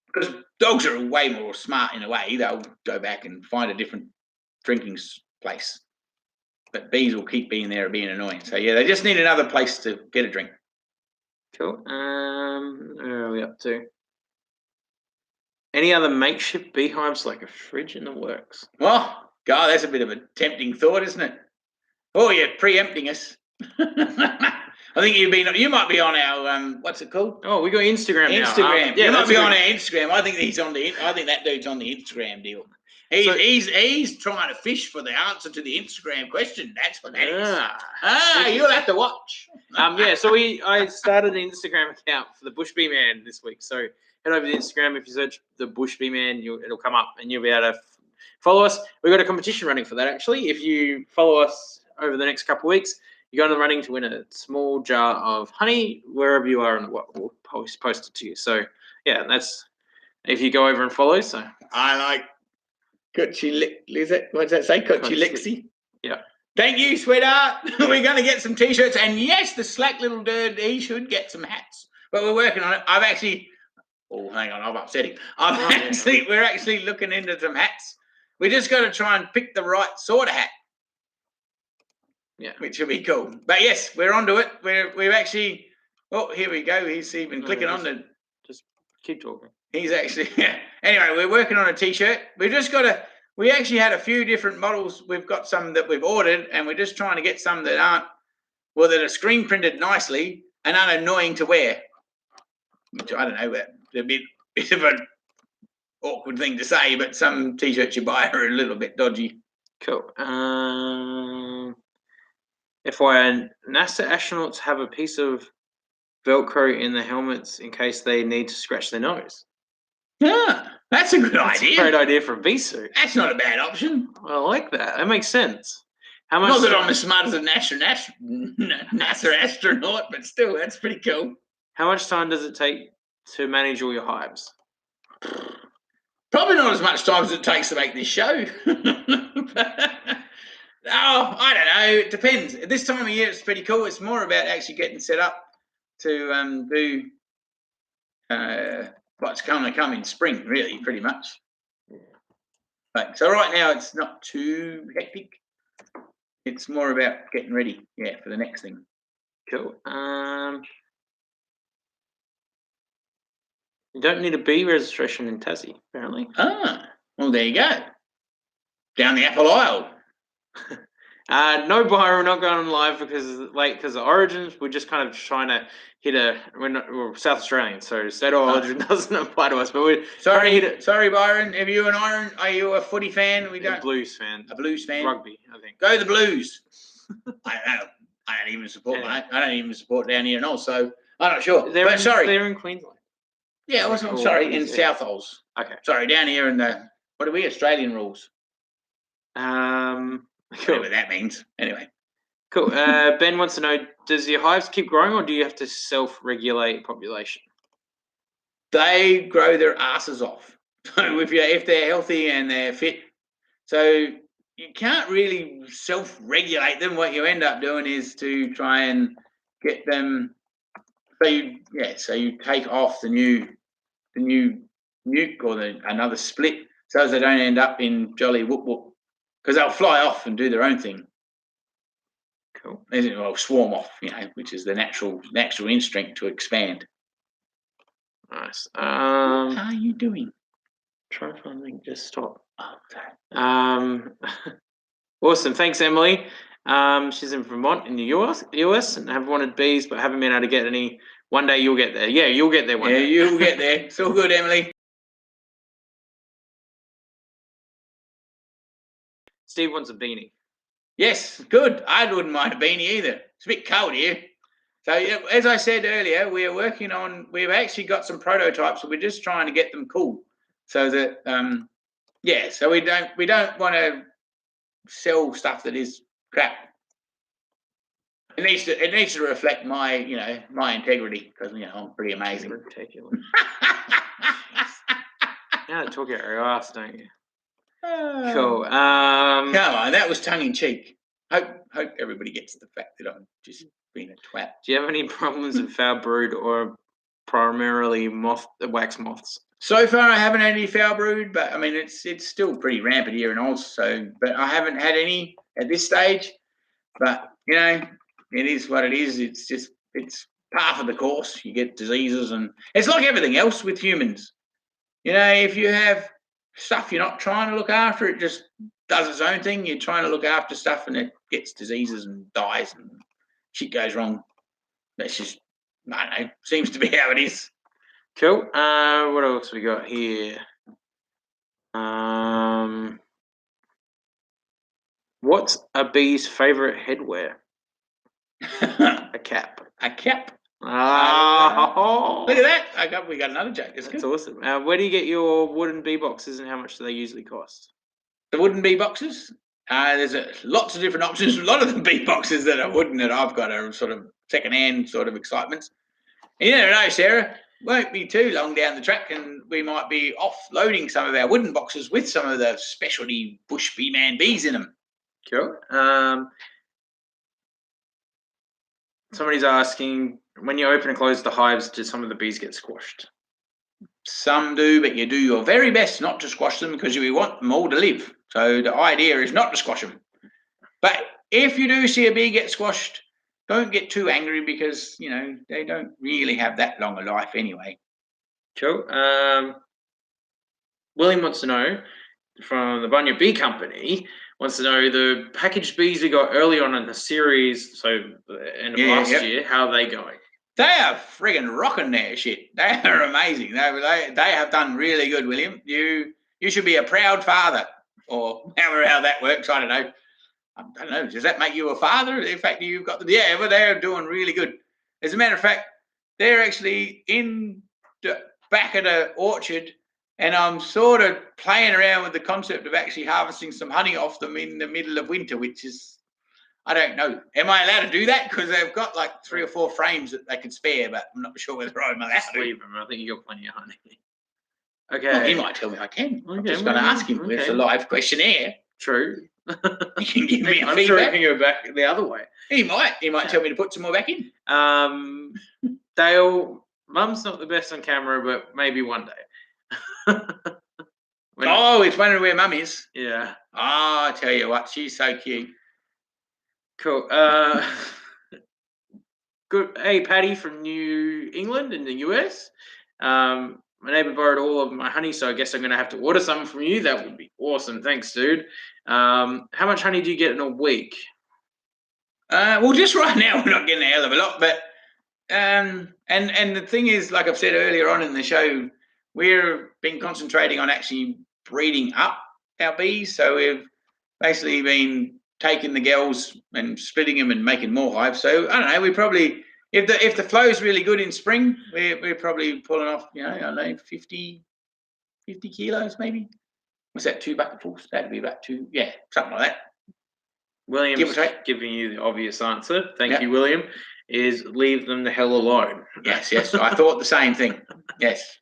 because dogs are way more smart in a way, they'll go back and find a different drinking place. But bees will keep being there, being annoying. So yeah, they just need another place to get a drink. Cool. Where are we up to? Any other makeshift beehives like a fridge in the works? Well, God, that's a bit of a tempting thought, isn't it? Oh, you're preempting us. I think you might be on our what's it called? Oh, we got Instagram now. Instagram. You might be on our Instagram. I think I think that dude's on the Instagram deal. He's trying to fish for the answer to the Instagram question. That's what that is. You'll have to watch. So I started an Instagram account for the Bush Bee Man this week. So head over to Instagram. If you search the Bush Bee Man, it'll come up and you'll be able to follow us. We've got a competition running for that actually. If you follow us over the next couple of weeks, you're going to the running to win a small jar of honey wherever you are in the world. We'll post it to you. So yeah, that's if you go over and follow. So I like is it? What does that say? Lixie? Yeah. Thank you, sweetheart. We're going to get some t-shirts, and yes, the slack little dude, he should get some hats. But we're working on it. I've actually. Oh, hang on, I've upset him. We're actually looking into some hats. We just got to try and pick the right sort of hat. Yeah, which will be cool. But yes, we're onto it. We've actually. Oh, here we go. He's even clicking on the. Just keep talking. He's actually. Anyway, we're working on a t-shirt. We've just got to. We actually had a few different models. We've got some that we've ordered, and we're just trying to get some that aren't. Well, that are screen printed nicely and aren't annoying to wear. Which I don't know. A bit of an awkward thing to say, but some t-shirts you buy are a little bit dodgy. Cool. FYI, NASA astronauts have a piece of Velcro in the helmets in case they need to scratch their nose. Yeah, that's a good idea. A great idea for a bee suit. That's not a bad option. I like that. That makes sense. How much? Not that I'm as smart as a NASA astronaut, but still, that's pretty cool. How much time does it take to manage all your hives? Probably not as much time as it takes to make this show. I don't know. It depends. This time of year, it's pretty cool. It's more about actually getting set up to do what's going to come in spring, really, pretty much. But, so right now, it's not too hectic. It's more about getting ready, for the next thing. Cool. You don't need a bee registration in Tassie, apparently. Ah, well, there you go. Down the apple aisle. No, Byron, we're not going live because of origins. We're just kind of trying to hit we're South Australian, so state of origin doesn't apply to us. But we're trying to hit it. Sorry, Byron. Are you a footy fan? We don't. Blues fan. A Blues fan. Rugby, I think. Go the Blues. I don't know. I don't even support. I don't even support down here and all. So I'm not sure. They're in Queensland. Yeah, I'm sorry, in South Oz. Okay. Sorry, down here in what are we, Australian rules? Cool. Whatever that means. Anyway. Cool. Ben wants to know, does your hives keep growing or do you have to self-regulate population? They grow their asses off. So if they're healthy and they're fit, so you can't really self-regulate them. What you end up doing is to try and get them. So you take off the new nuke or another split, so as they don't end up in jolly whoop whoop, because they'll fly off and do their own thing. Cool. Well, swarm off, which is the natural instinct to expand. Nice. What are you doing? Try to find a link. Just stop. Okay. Awesome. Thanks, Emily. She's in Vermont in the US and have wanted bees, but haven't been able to get any. One day you'll get there. Yeah, you'll get there one day. Yeah, you'll get there. It's all good, Emily. Steve wants a beanie. Yes, good. I wouldn't mind a beanie either. It's a bit cold here. So as I said earlier, we've actually got some prototypes, so we're just trying to get them cool. So that so we don't want to sell stuff that is crap. It needs to reflect my my integrity, because I'm pretty amazing. Ridiculous. Now talk out your ass, don't you? Cool. Come on, that was tongue in cheek. Hope everybody gets the fact that I'm just being a twat. Do you have any problems with foul brood or primarily wax moths? So far, I haven't had any foul brood, but I mean it's still pretty rampant here in Oz. So, but I haven't had any at this stage. But it is what it is. It's part of the course. You get diseases, and it's like everything else with humans. If you have stuff you're not trying to look after, it just does its own thing. You're trying to look after stuff, and it gets diseases and dies, and shit goes wrong. That's just, I don't know, seems to be how it is. Cool. What else we got here? What's a bee's favorite headwear? A cap. A cap. Oh, look at that! We got another joke. That's awesome. Where do you get your wooden bee boxes, and how much do they usually cost? The wooden bee boxes. There's lots of different options. A lot of the bee boxes that are wooden that I've got are sort of second-hand sort of excitements. And you never know, Sarah. Won't be too long down the track, and we might be offloading some of our wooden boxes with some of the specialty bush bee man bees in them. Cool. Somebody's asking, when you open and close the hives, do some of the bees get squashed? Some do, but you do your very best not to squash them, because we want them all to live. So the idea is not to squash them. But if you do see a bee get squashed, don't get too angry, because they don't really have that long a life anyway. Cool. William wants to know, from the Bunya Bee Company, wants to know the packaged bees we got early on in the series, so the end of last year, how are they going? They are friggin' rocking their shit. They are amazing. They have done really good, William. You should be a proud father, or however how that works. I don't know. Does that make you a father? In fact, you've got but they're doing really good. As a matter of fact, they're actually in the back of the orchard, and I'm sort of playing around with the concept of actually harvesting some honey off them in the middle of winter, which is, I don't know. Am I allowed to do that? Because they've got like 3 or 4 frames that they can spare, but I'm not sure whether I'm allowed to. Leave them. I think you got plenty of honey. Okay. Well, he might tell me I can. I'm just going to ask him. It's a live questionnaire. True. He can give me a I'm feedback. sure he can go back the other way. He might tell me to put some more back in. Dale, Mum's not the best on camera, but maybe one day. It's wondering where Mum is. Yeah. Oh, I tell you what, she's so cute. Cool. Good. Hey, Patty from New England in the US. my neighbor borrowed all of my honey, so I guess I'm going to have to order some from you. That would be awesome. Thanks, dude. How much honey do you get in a week? Well, just right now we're not getting a hell of a lot, but and the thing is, like I've said earlier on in the show, we've been concentrating on actually breeding up our bees. So we've basically been taking the girls and splitting them and making more hives. So I don't know. We probably, if the flow is really good in spring, we're probably pulling off, I don't know, 50 kilos maybe. Was that 2 bucketfuls? That'd be about 2, something like that. William's giving you the obvious answer. Thank you, William. Is leave them the hell alone. Yes. I thought the same thing. Yes.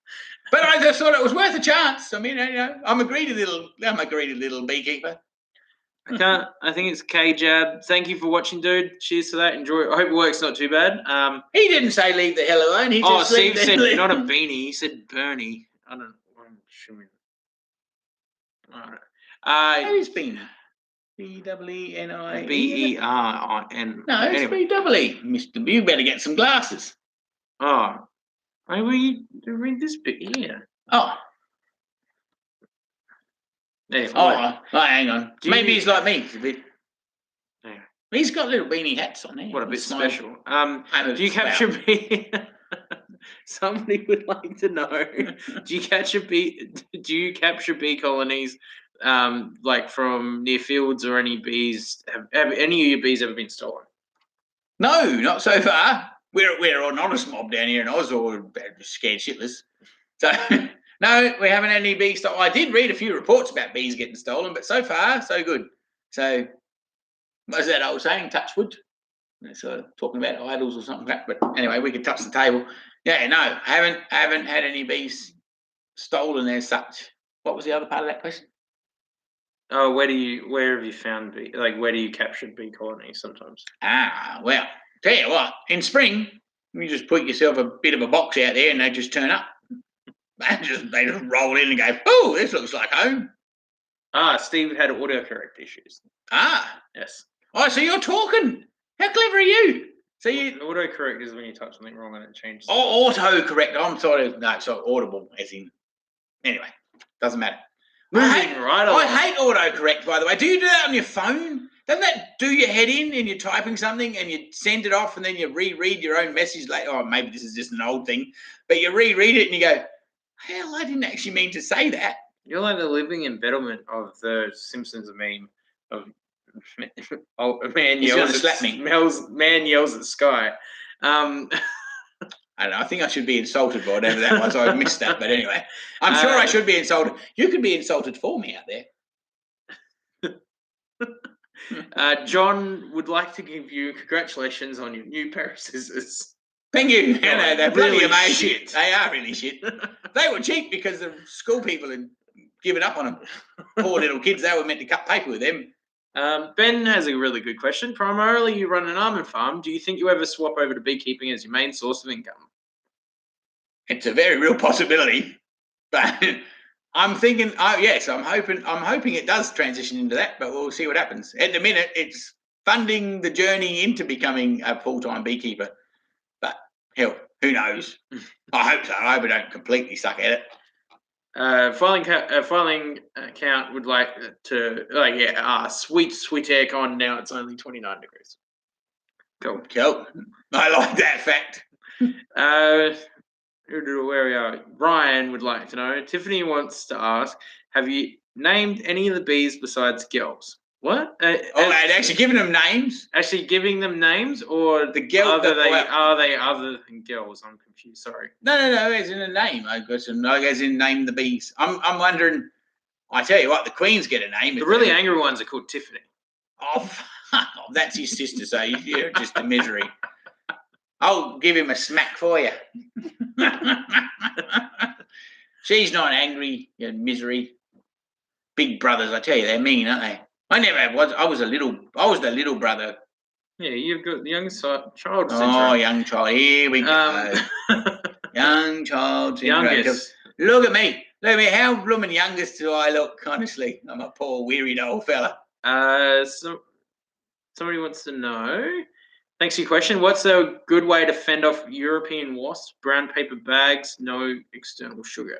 But I just thought it was worth a chance. I mean, I'm a greedy little beekeeper. I think it's K-Jab. Thank you for watching, dude. Cheers to that. Enjoy. I hope work's not too bad. He didn't say leave the hell alone. He just Steve said not a beanie. He said Bernie. I don't know. I'm assuming. All right. That is beanie. B-E-E-N-I-E. B-E-R-I-N. No, it's B-E-E. Mr. You better get some glasses. Oh. Maybe read this bit here. Oh. Anyway, hang on. Maybe he's like me. He's a bit. Yeah. He's got little beanie hats on there. What a bit special. Do you capture bee? Somebody would like to know. Do you capture bee colonies, like from near fields or any bees? Have any of your bees ever been stolen? No, not so far. We're an honest mob down here in Oz, or scared shitless. So. No, we haven't had any bees stolen. I did read a few reports about bees getting stolen, but so far, so good. So, what's that old saying? Touch wood. Sort of talking about idols or something like that. But anyway, we could touch the table. Yeah, no, haven't had any bees stolen as such. What was the other part of that question? Oh, where have you found bee? Like, where do you capture bee colonies sometimes? Well, tell you what, in spring, you just put yourself a bit of a box out there and they just turn up. They just roll in and go, oh, this looks like home. Steve had autocorrect issues. Yes. Oh, so you're talking. How clever are you? So autocorrect is when you type something wrong and it changes. Oh, autocorrect. I'm sorry. No, it's not audible, as in. Anyway, doesn't matter. I hate autocorrect, by the way. Do you do that on your phone? Doesn't that do your head in and you're typing something and you send it off and then you reread your own message later? Oh, maybe this is just an old thing. But you reread it and you go, hell, I didn't actually mean to say that. You're like the living embodiment of the Simpsons meme of a man yells at sky. I don't know. I think I should be insulted by whatever that was. I missed that, but anyway, I'm sure I should be insulted. You could be insulted for me out there. John would like to give you congratulations on your new pair of scissors. Thank you. They're really amazing. Shit. They are really shit. They were cheap because the school people had given up on them. Poor little kids. They were meant to cut paper with them. Ben has a really good question. Primarily, you run an almond farm. Do you think you ever swap over to beekeeping as your main source of income? It's a very real possibility, but I'm thinking. Yes, I'm hoping it does transition into that, but we'll see what happens. At the minute, it's funding the journey into becoming a full-time beekeeper. But hell, who knows? I hope so. I hope I don't completely suck at it. Filing account would like to sweet aircon. Now it's only 29 degrees. Cool. I like that fact. Where we are. Ryan would like to know. Tiffany wants to ask: have you named any of the bees besides girls? What? Actually giving them names? Actually giving them names, or the girl? Are they other than girls? I'm confused. Sorry. No. As in a name. I guess as in name the bees. I'm wondering. I tell you what, the queens get a name. The really angry ones are called Tiffany. Oh, that's his sister. So you're just a misery. I'll give him a smack for you. She's not angry, you misery. Big brothers, I tell you, they're mean, aren't they? I never was. I was the little brother. Yeah, you've got the young child syndrome. Oh, young child. Here we go. Young child syndrome. Youngest. Look at me. How blooming youngest do I look? Honestly, I'm a poor, wearied old fella. Somebody wants to know. Thanks for your question. What's a good way to fend off European wasps? Brown paper bags, no external sugar.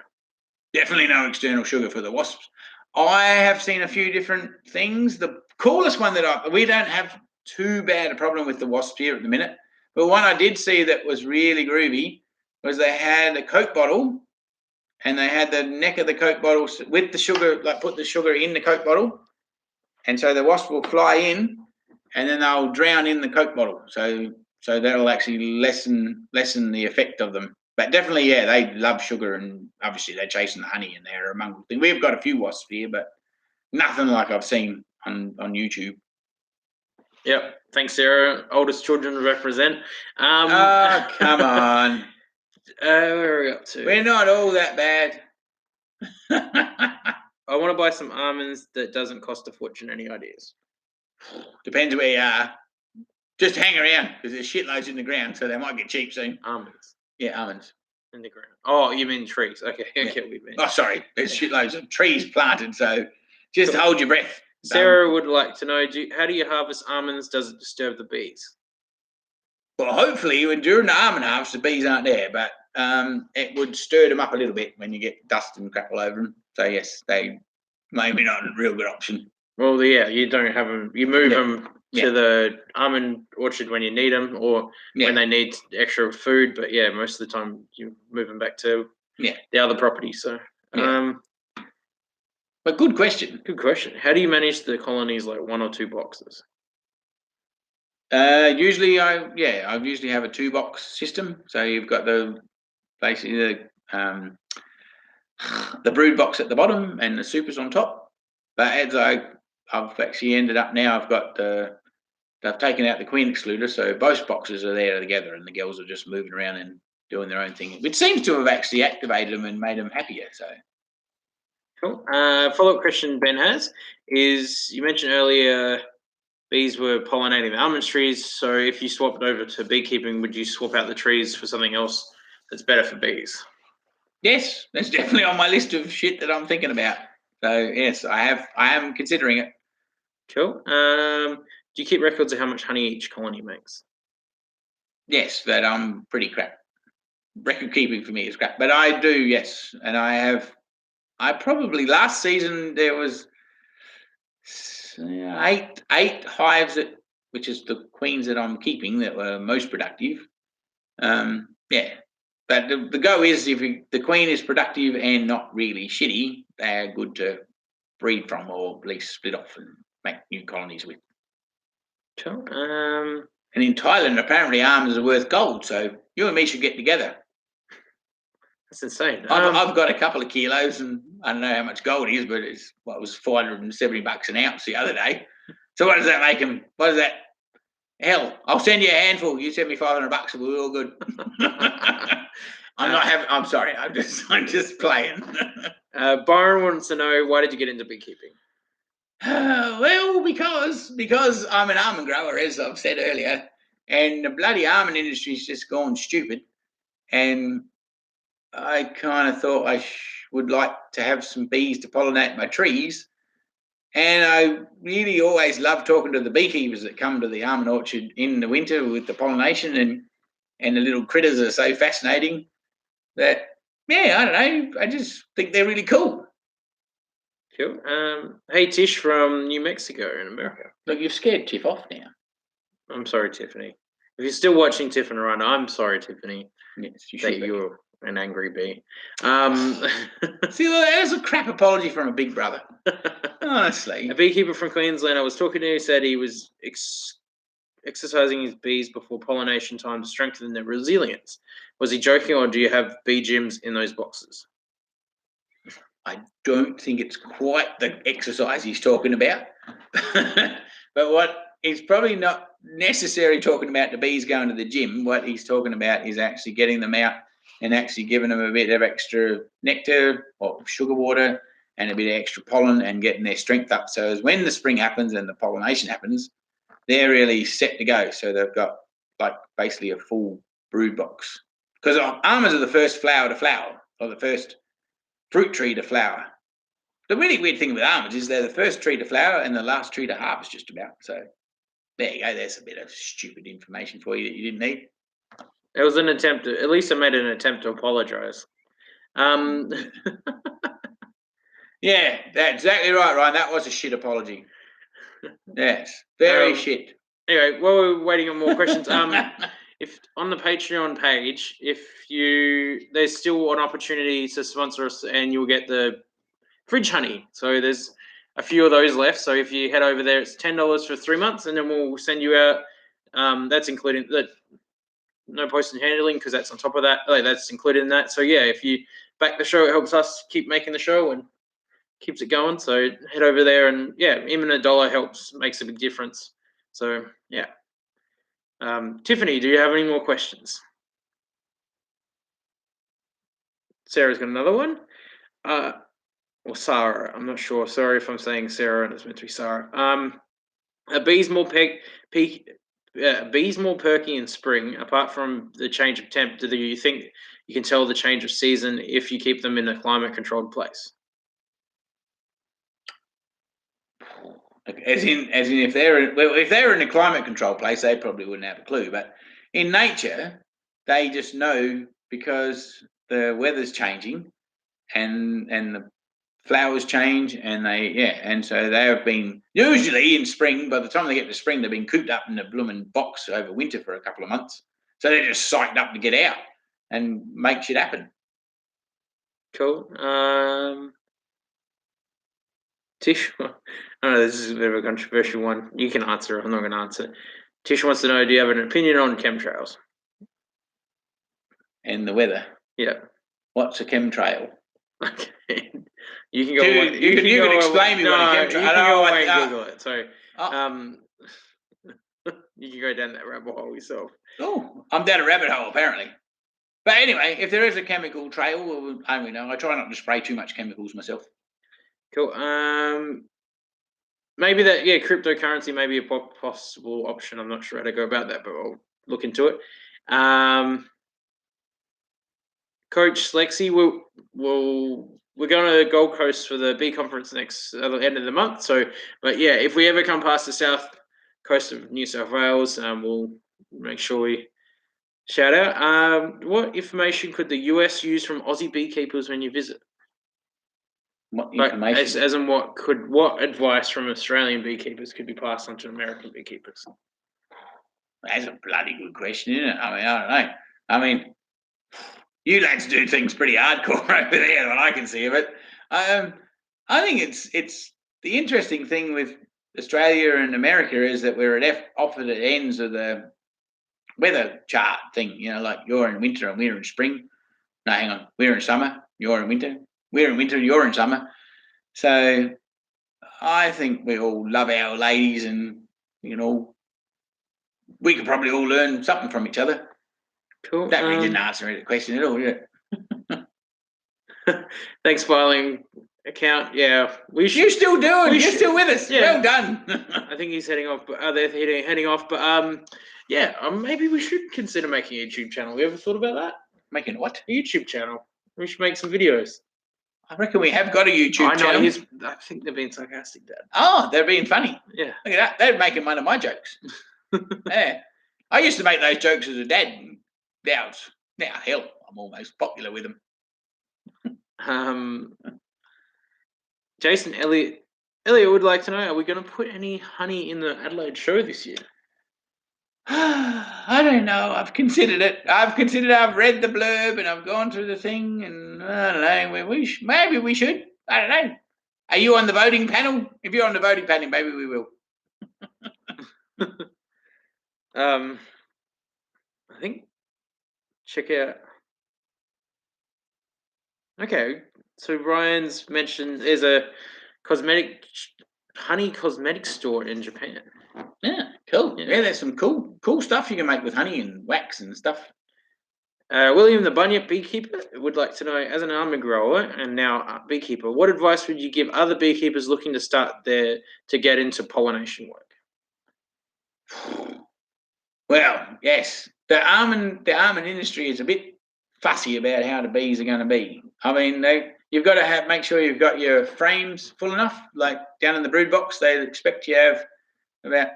Definitely no external sugar for the wasps. I have seen a few different things. The coolest one that we don't have too bad a problem with the wasps here at the minute, but one I did see that was really groovy was they had a Coke bottle and they had the neck of the Coke bottle with the sugar, like put the sugar in the Coke bottle, and so the wasp will fly in and then they'll drown in the Coke bottle. So that'll actually lessen the effect of them. But definitely, yeah, they love sugar, and obviously they're chasing the honey, and they're a mongrel thing. We've got a few wasps here, but nothing like I've seen on YouTube. Yep. Thanks, Sarah. Oldest children represent. Oh, come on. Where are we up to? We're not all that bad. I want to buy some almonds that doesn't cost a fortune. Any ideas? Depends where you are. Just hang around because there's shitloads in the ground, so they might get cheap soon. Almonds. Yeah, almonds. In the ground. Oh, you mean trees. Okay, Yeah. we mean. Oh, sorry. There's shitloads of trees planted, so just hold your breath. Sarah would like to know, how do you harvest almonds? Does it disturb the bees? Well, hopefully, during the almond harvest, the bees aren't there, but it would stir them up a little bit when you get dust and crap all over them. So, yes, they maybe not a real good option. Well, yeah, you don't have them. You move them to the almond orchard when you need them, or when they need extra food. But yeah, most of the time you move them back to the other property. So, but good question. Good question. How do you manage the colonies, like 1 or 2 boxes? Usually, I usually have a 2-box system. So you've got basically the brood box at the bottom and the supers on top. But as I've actually ended up now, I've taken out the queen excluder, so both boxes are there together, and the girls are just moving around and doing their own thing, which seems to have actually activated them and made them happier. So, cool. Follow-up question Ben has is: you mentioned earlier bees were pollinating the almond trees, so if you swapped over to beekeeping, would you swap out the trees for something else that's better for bees? Yes, that's definitely on my list of shit that I'm thinking about. So yes, I am considering it. Cool. Do you keep records of how much honey each colony makes? Yes, but I'm pretty crap. Record keeping for me is crap, but I do, yes, and I probably last season there was 8 hives which is the queens that I'm keeping, that were most productive. But the go is, if the queen is productive and not really shitty, they're good to breed from, or at least split off and make new colonies with. Cool. And in Thailand, apparently almonds are worth gold, so you and me should get together. That's insane. I've got a couple of kilos, and I don't know how much gold is, but it was $470 an ounce the other day. So what does that make them? What is that? Hell, I'll send you a handful. You send me $500, and we're all good. I'm sorry. I'm just playing. Byron wants to know, why did you get into beekeeping? Well, because I'm an almond grower, as I've said earlier, and the bloody almond industry's just gone stupid, and I kind of thought I would like to have some bees to pollinate my trees. And I really always love talking to the beekeepers that come to the almond orchard in the winter with the pollination, and the little critters are so fascinating that, I don't know, I just think they're really cool. Cool. Hey, Tish from New Mexico in America. Look, you've scared Tiff off now. I'm sorry, Tiffany. If you're still watching Tiff and Ryan, I'm sorry, Tiffany. Yes, you're an angry bee. See, that's a crap apology from a big brother. Honestly. A beekeeper from Queensland I was talking to said he was exercising his bees before pollination time to strengthen their resilience. Was he joking, or do you have bee gyms in those boxes? I don't think it's quite the exercise he's talking about. But what he's probably not necessarily talking about the bees going to the gym. What he's talking about is actually getting them out and actually giving them a bit of extra nectar or sugar water and a bit of extra pollen and getting their strength up. So as when the spring happens and the pollination happens, they're really set to go. So they've got like basically a full brood box. Because almonds are the first flower to flower, or the first fruit tree to flower. The really weird thing with almonds is they're the first tree to flower and the last tree to harvest, just about. So There you go. There's a bit of stupid information for you that you didn't need. It was an attempt. At least I made an attempt to apologise. Yeah, that's exactly right, Ryan. That was a shit apology. Yes, very shit. Anyway, while we're waiting on more questions, if on the Patreon page, there's still an opportunity to sponsor us, and you'll get the fridge honey. So there's a few of those left. So if you head over there, it's $10 for 3 months, and then we'll send you out. That's including the no post and handling because that's on top of that. That's included in that. So yeah, if you back the show, it helps us keep making the show and keeps it going. So head over there, and yeah, even $1 helps, makes a big difference. So yeah. Tiffany, do you have any more questions? Sarah's got another one. Or Sarah, I'm not sure. Sorry if I'm saying Sarah and it's meant to be Sarah. Are bees more perky in spring? Apart from the change of temp, do you think you can tell the change of season if you keep them in a climate-controlled place? As in, if they're in a climate-controlled place, they probably wouldn't have a clue. But in nature, they just know because the weather's changing, and the flowers change, and so they have been usually in spring. By the time they get to spring, they've been cooped up in a blooming box over winter for a couple of months. So they're just psyched up to get out and make shit happen. Cool. Tish, I don't know, this is a bit of a controversial one. You can answer it. I'm not going to answer. Tish wants to know, do you have an opinion on chemtrails? And the weather. Yeah. What's a chemtrail? Okay. You can go. Dude, you can explain me what a chemtrail. You can go away and Google it. So, you can go down that rabbit hole yourself. Oh, I'm down a rabbit hole apparently. But anyway, if there is a chemical trail, I don't know. I try not to spray too much chemicals myself. Cool. Maybe that. Yeah, cryptocurrency may be a possible option. I'm not sure how to go about that, but I'll look into it. Coach Lexi, we're going to the Gold Coast for the Bee Conference next end of the month. So, but yeah, if we ever come past the south coast of New South Wales, we'll make sure we shout out. What information could the US use from Aussie beekeepers when you visit? What information? As in what advice from Australian beekeepers could be passed on to American beekeepers? That's a bloody good question, isn't it? I mean, I don't know. I mean, you lads do things pretty hardcore over there, what I can see of it. I think it's the interesting thing with Australia and America is that we're at opposite ends of the weather chart thing. You know, like you're in winter and we're in spring. No, hang on, we're in summer. You're in winter. We're in winter. You're in summer. So I think we all love our ladies, and we could probably all learn something from each other. Cool. That really didn't answer the question at all, did it? Thanks, filing account. Yeah, you're still doing. You're still with us. Yeah. Well done. I think he's heading off. They're heading off. But yeah, maybe we should consider making a YouTube channel. You ever thought about that? Making what? A YouTube channel. We should make some videos. I reckon we have got a YouTube channel. I think they're being sarcastic, Dad. Oh, they're being funny. Yeah. Look at that. They're making one of my jokes. Yeah. I used to make those jokes as a dad. Now, hell, I'm almost popular with them. Jason, Elliot would like to know, are we going to put any honey in the Adelaide show this year? I don't know. I've considered it. I've read the blurb and I've gone through the thing, and I don't know. Maybe we should. I don't know. Are you on the voting panel? If you're on the voting panel, maybe we will. I think check out. Okay, so Ryan's mentioned there's a honey cosmetic store in Japan. Yeah, cool. Yeah, there's some cool stuff you can make with honey and wax and stuff. William the Bunyip beekeeper would like to know, as an almond grower and now a beekeeper, what advice would you give other beekeepers looking to start to get into pollination work? Well, yes, the almond industry is a bit fussy about how the bees are going to be. I mean, you've got to make sure you've got your frames full enough. Like down in the brood box, they expect you to have about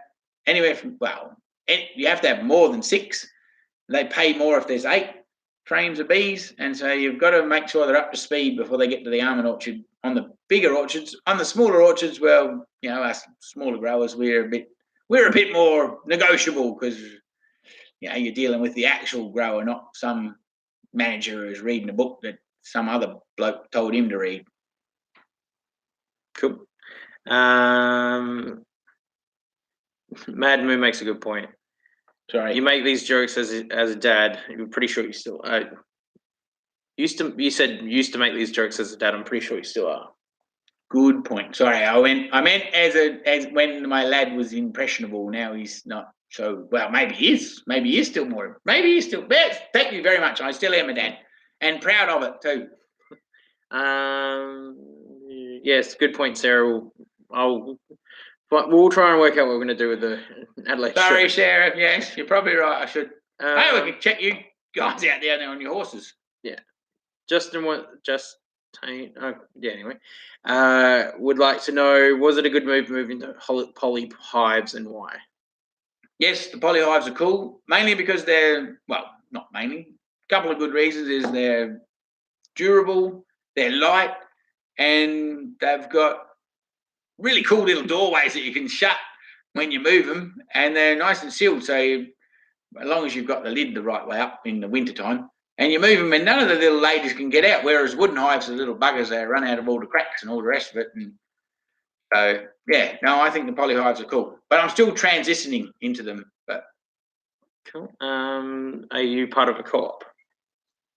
anywhere from, well, you have to have more than 6. They pay more if there's 8 frames of bees, and so you've got to make sure they're up to speed before they get to the almond orchard. On the bigger orchards, on the smaller orchards, well, us smaller growers, we're a bit more negotiable because you're dealing with the actual grower, not some manager who's reading a book that some other bloke told him to read. Cool. Mad Moon makes a good point. Sorry, you make these jokes as a dad. I'm pretty sure you still used to. You said you used to make these jokes as a dad. I'm pretty sure you still are. Good point. Sorry, I meant as when my lad was impressionable. Now he's not so well. Maybe he is. Maybe he is still more. Maybe he's still. Thank you very much. I still am a dad and proud of it too. Yes, good point, Sarah. We'll try and work out what we're going to do with the Adelaide. Sorry, Sarah. Yes, you're probably right. I should. Hey, we could check you guys out down there on your horses. Yeah, Justin. Anyway, would like to know: was it a good move moving to poly hives and why? Yes, the poly hives are cool, mainly because they're not mainly. A couple of good reasons is they're durable, they're light, and they've got really cool little doorways that you can shut when you move them, and they're nice and sealed. So as long as you've got the lid the right way up in the wintertime, and you move them, and none of the little ladies can get out. Whereas wooden hives are little buggers; they run out of all the cracks and all the rest of it. And so, I think the poly hives are cool, but I'm still transitioning into them. But cool. Are you part of a co-op?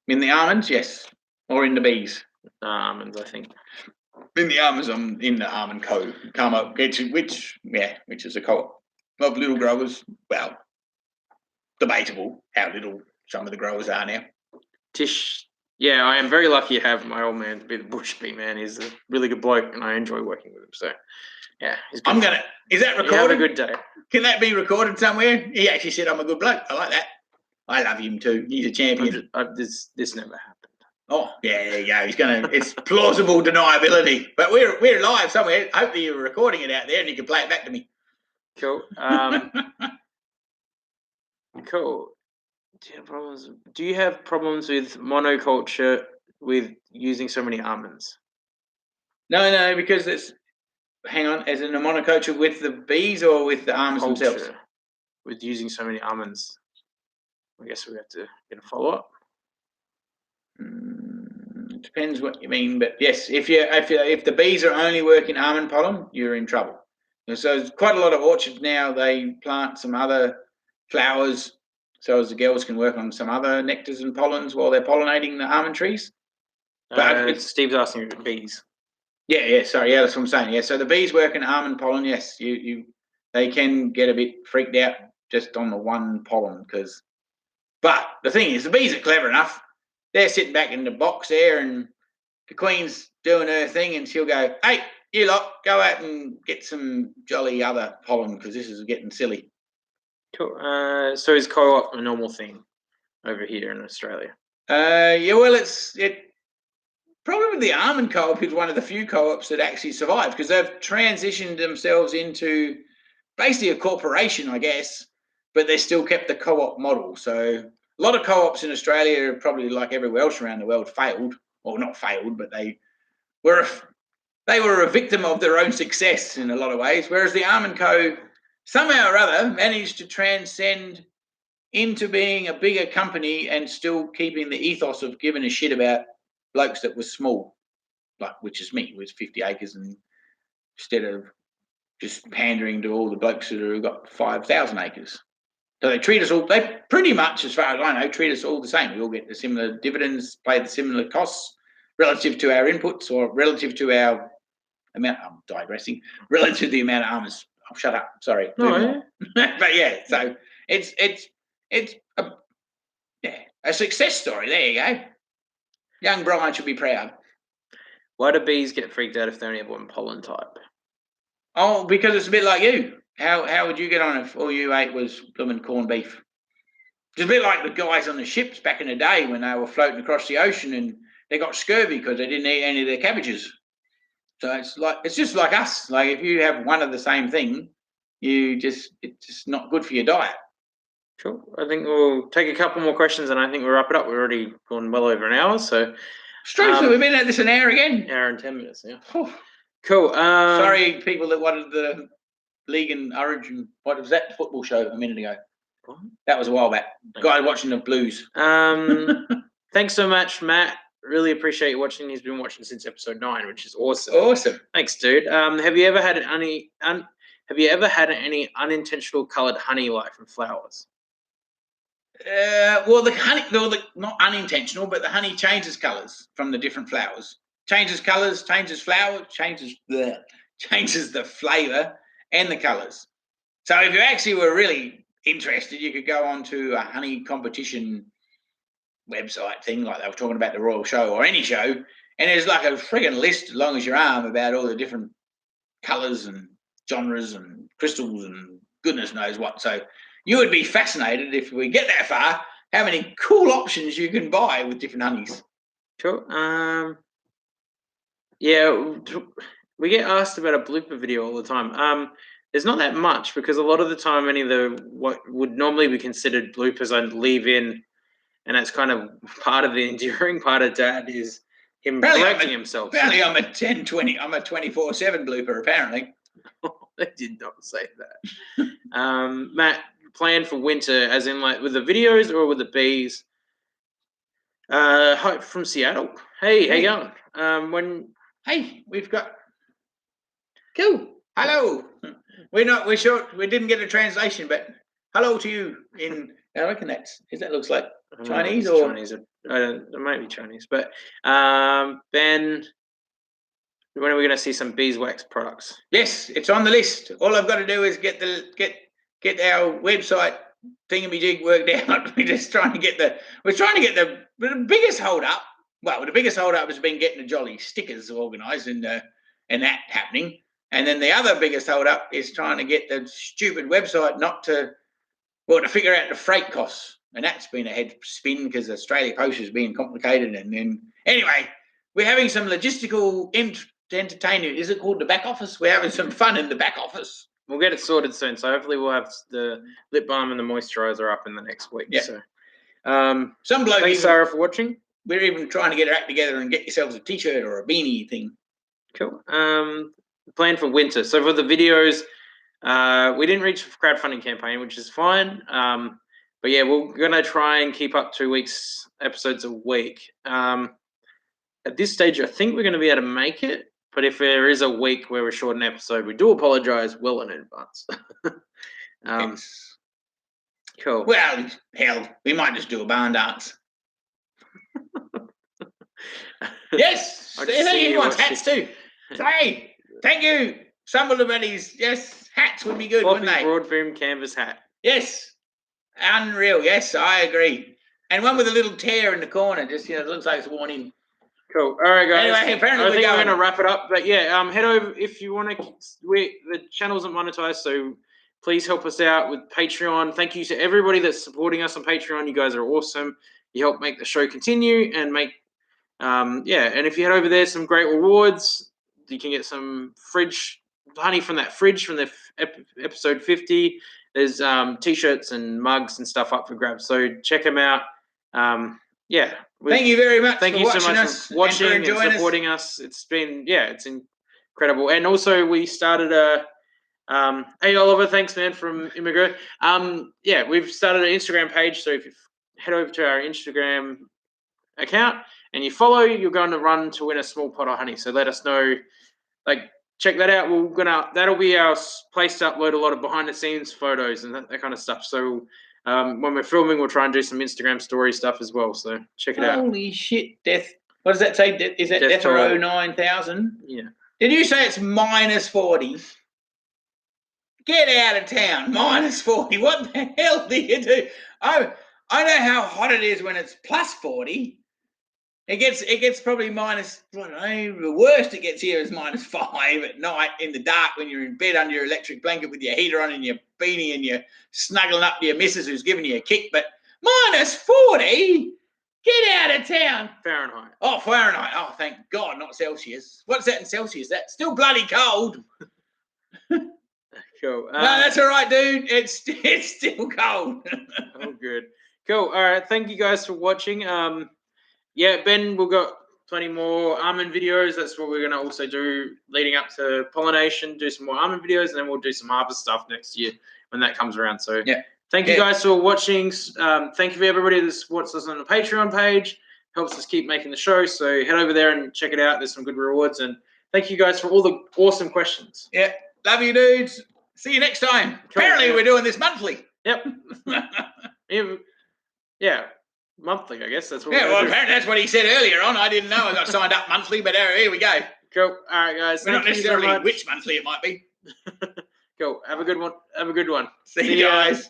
In the almonds, yes, or in the bees. Almonds, I think. In the almonds, I'm in the almond co. Which is a co-op of little growers. Well, debatable how little some of the growers are now. Tish, yeah, I am very lucky to have my old man to be the bush bee man. He's a really good bloke, and I enjoy working with him. So, yeah, he's good. Is that recorded? Have a good day. Can that be recorded somewhere? He actually said I'm a good bloke. I like that. I love him too. He's a champion. This never happened. Oh, yeah, there you go. He's gonna. It's plausible deniability, but we're live somewhere. Hopefully you're recording it out there and you can play it back to me. Cool. Cool. Do you have problems with monoculture with using so many almonds? No, because it's. Hang on, as in a monoculture with the bees or with the almonds themselves? With using so many almonds. I guess we have to get a follow up. It depends what you mean, but yes, if the bees are only working almond pollen, you're in trouble. And so there's quite a lot of orchards now. They plant some other flowers, so as the girls can work on some other nectars and pollens while they're pollinating the almond trees. But Steve's asking about bees. Yeah, sorry, that's what I'm saying. Yeah, so the bees work in almond pollen. Yes, they can get a bit freaked out just on the one pollen but the thing is, the bees are clever enough. They're sitting back in the box there, and the queen's doing her thing, and she'll go, "Hey, you lot, go out and get some jolly other pollen because this is getting silly." Cool. So is co-op a normal thing over here in Australia? It probably the almond co-op is one of the few co-ops that actually survive because they've transitioned themselves into basically a corporation, I guess, but they still kept the co-op model. So a lot of co-ops in Australia, probably like everywhere else around the world, failed. Well, not failed, but they were a victim of their own success in a lot of ways. Whereas the Almond Co. somehow or other managed to transcend into being a bigger company and still keeping the ethos of giving a shit about blokes that were small, which is me, with 50 acres, and instead of just pandering to all the blokes that have got 5,000 acres. So they treat us all, they pretty much, as far as I know, treat us all the same. We all get the similar dividends, pay the similar costs relative to our inputs or relative to our amount. I'm digressing. Relative to the amount of almonds. Oh, shut up. Sorry. No. But yeah, so it's a success story. There you go. Young Brian should be proud. Why do bees get freaked out if they only have one pollen type? Oh, because it's a bit like you. How would you get on if all you ate was blooming corned beef? It's a bit like the guys on the ships back in the day when they were floating across the ocean and they got scurvy because they didn't eat any of their cabbages. So it's just like us. Like if you have one of the same thing, it's just not good for your diet. Cool. I think we'll take a couple more questions, and I think we'll wrap it up. We're already gone well over an hour, so. Straight through. We've been at this an hour again. Hour and 10 minutes. Yeah. Whew. Cool. Sorry, people that wanted the League and Origin. What was that football show a minute ago? What? That was a while back. Guy watching the Blues. Thanks so much, Matt. Really appreciate you watching. He's been watching since episode 9, which is awesome. Awesome. Thanks, dude. Have you ever had any unintentional coloured honey like from flowers? Well, the honey, not unintentional, but the honey changes colours from the different flowers. Changes colours, changes flower, changes the flavour and the colours. So if you actually were really interested, you could go on to a honey competition website thing, like they were talking about the Royal Show or any show, and there's like a frigging list as long as your arm about all the different colours and genres and crystals and goodness knows what. So you would be fascinated if we get that far, how many cool options you can buy with different honeys. Cool. Yeah, we get asked about a blooper video all the time. There's not that much because a lot of the time, any of the what would normally be considered bloopers I leave in, and that's kind of part of the enduring part of Dad is him correcting himself. Apparently, I'm a 10-20. I'm a 24/7 blooper. Apparently, I did not say that. Matt, plan for winter, as in like with the videos or with the bees? Hope from Seattle. Hey, how you going? Hey, we've got cool. Hello. We're sure we didn't get a translation, but hello to you in. I reckon that looks like Chinese or Chinese. It might be Chinese, but Ben, when are we going to see some beeswax products? Yes, it's on the list. All I've got to do is get our website thingamajig worked out. We're just trying to get the biggest hold up. Well, the biggest hold up has been getting the jolly stickers organised and that happening. And then the other biggest hold up is trying to get the stupid website to figure out the freight costs. And that's been a head spin because Australia Post has been complicated. And then anyway, we're having some logistical entertainment. Is it called the back office? We're having some fun in the back office. We'll get it sorted soon. So hopefully we'll have the lip balm and the moisturizer up in the next week. Yeah. So some bloke. Thanks, Sarah, for watching. We're even trying to get our act together and get yourselves a t-shirt or a beanie thing. Cool. Plan for winter. So for the videos, we didn't reach the crowdfunding campaign, which is fine. But yeah, we're gonna try and keep up 2 weeks episodes a week. At this stage, I think we're gonna be able to make it. But if there is a week where we're short an episode, we do apologize well in advance. Yes. Cool. Well, hell, we might just do a barn dance. Yes, he wants hats too. So, hey, thank you. Some of the buddies, yes, hats would be good, wouldn't they? Broad brim canvas hat. Yes, unreal. Yes, I agree. And one with a little tear in the corner, just it looks like it's worn in. Cool. All right, guys. Anyway, apparently I think we're going to wrap it up. But yeah, head over if you want to. The channel isn't monetized, so please help us out with Patreon. Thank you to everybody that's supporting us on Patreon. You guys are awesome. You help make the show continue and make. And if you head over there, some great rewards. You can get some honey from that fridge from the episode 50. There's t-shirts and mugs and stuff up for grabs. So check them out. Thank you very much. Thank you so much for watching and supporting us. It's been it's incredible. And also we started hey Oliver, thanks man from Immigrant. We've started an Instagram page. So if you head over to our Instagram account and you follow, you're going to run to win a small pot of honey. So let us know. Check that out. That'll be our place to upload a lot of behind the scenes photos and that kind of stuff. So when we're filming, we'll try and do some Instagram story stuff as well. So check it out. Holy shit, Death. What does that say? Is that Death 9000? Yeah. Did you say it's -40? Get out of town. -40. What the hell do you do? I know how hot it is when it's +40. It gets probably minus. I don't know. The worst it gets here is -5 at night in the dark when you're in bed under your electric blanket with your heater on and your beanie and you're snuggling up to your missus who's giving you a kick. But -40, get out of town. Fahrenheit. Oh, Fahrenheit. Oh, thank God, not Celsius. What's that in Celsius? That's still bloody cold. Cool. No, that's all right, dude. It's still cold. Oh, good. Cool. All right. Thank you guys for watching. Yeah, Ben, we've got plenty more almond videos. That's what we're going to also do leading up to pollination, do some more almond videos, and then we'll do some harvest stuff next year when that comes around. So yeah. Thank you guys for watching. Thank you for everybody that supports us on the Patreon page. Helps us keep making the show. So head over there and check it out. There's some good rewards. And thank you guys for all the awesome questions. Yeah. Love you, dudes. See you next time. Cool, Apparently, yeah. we're doing this monthly. Yep. Yeah. Monthly, I guess. That's what Yeah, we're well, doing. apparently that's what he said earlier on. I didn't know. I got signed up monthly, but here we go. Cool. All right, guys. We're not Thank you so necessarily much. which monthly it might be. Cool. Have a good one. Have a good one. See you guys.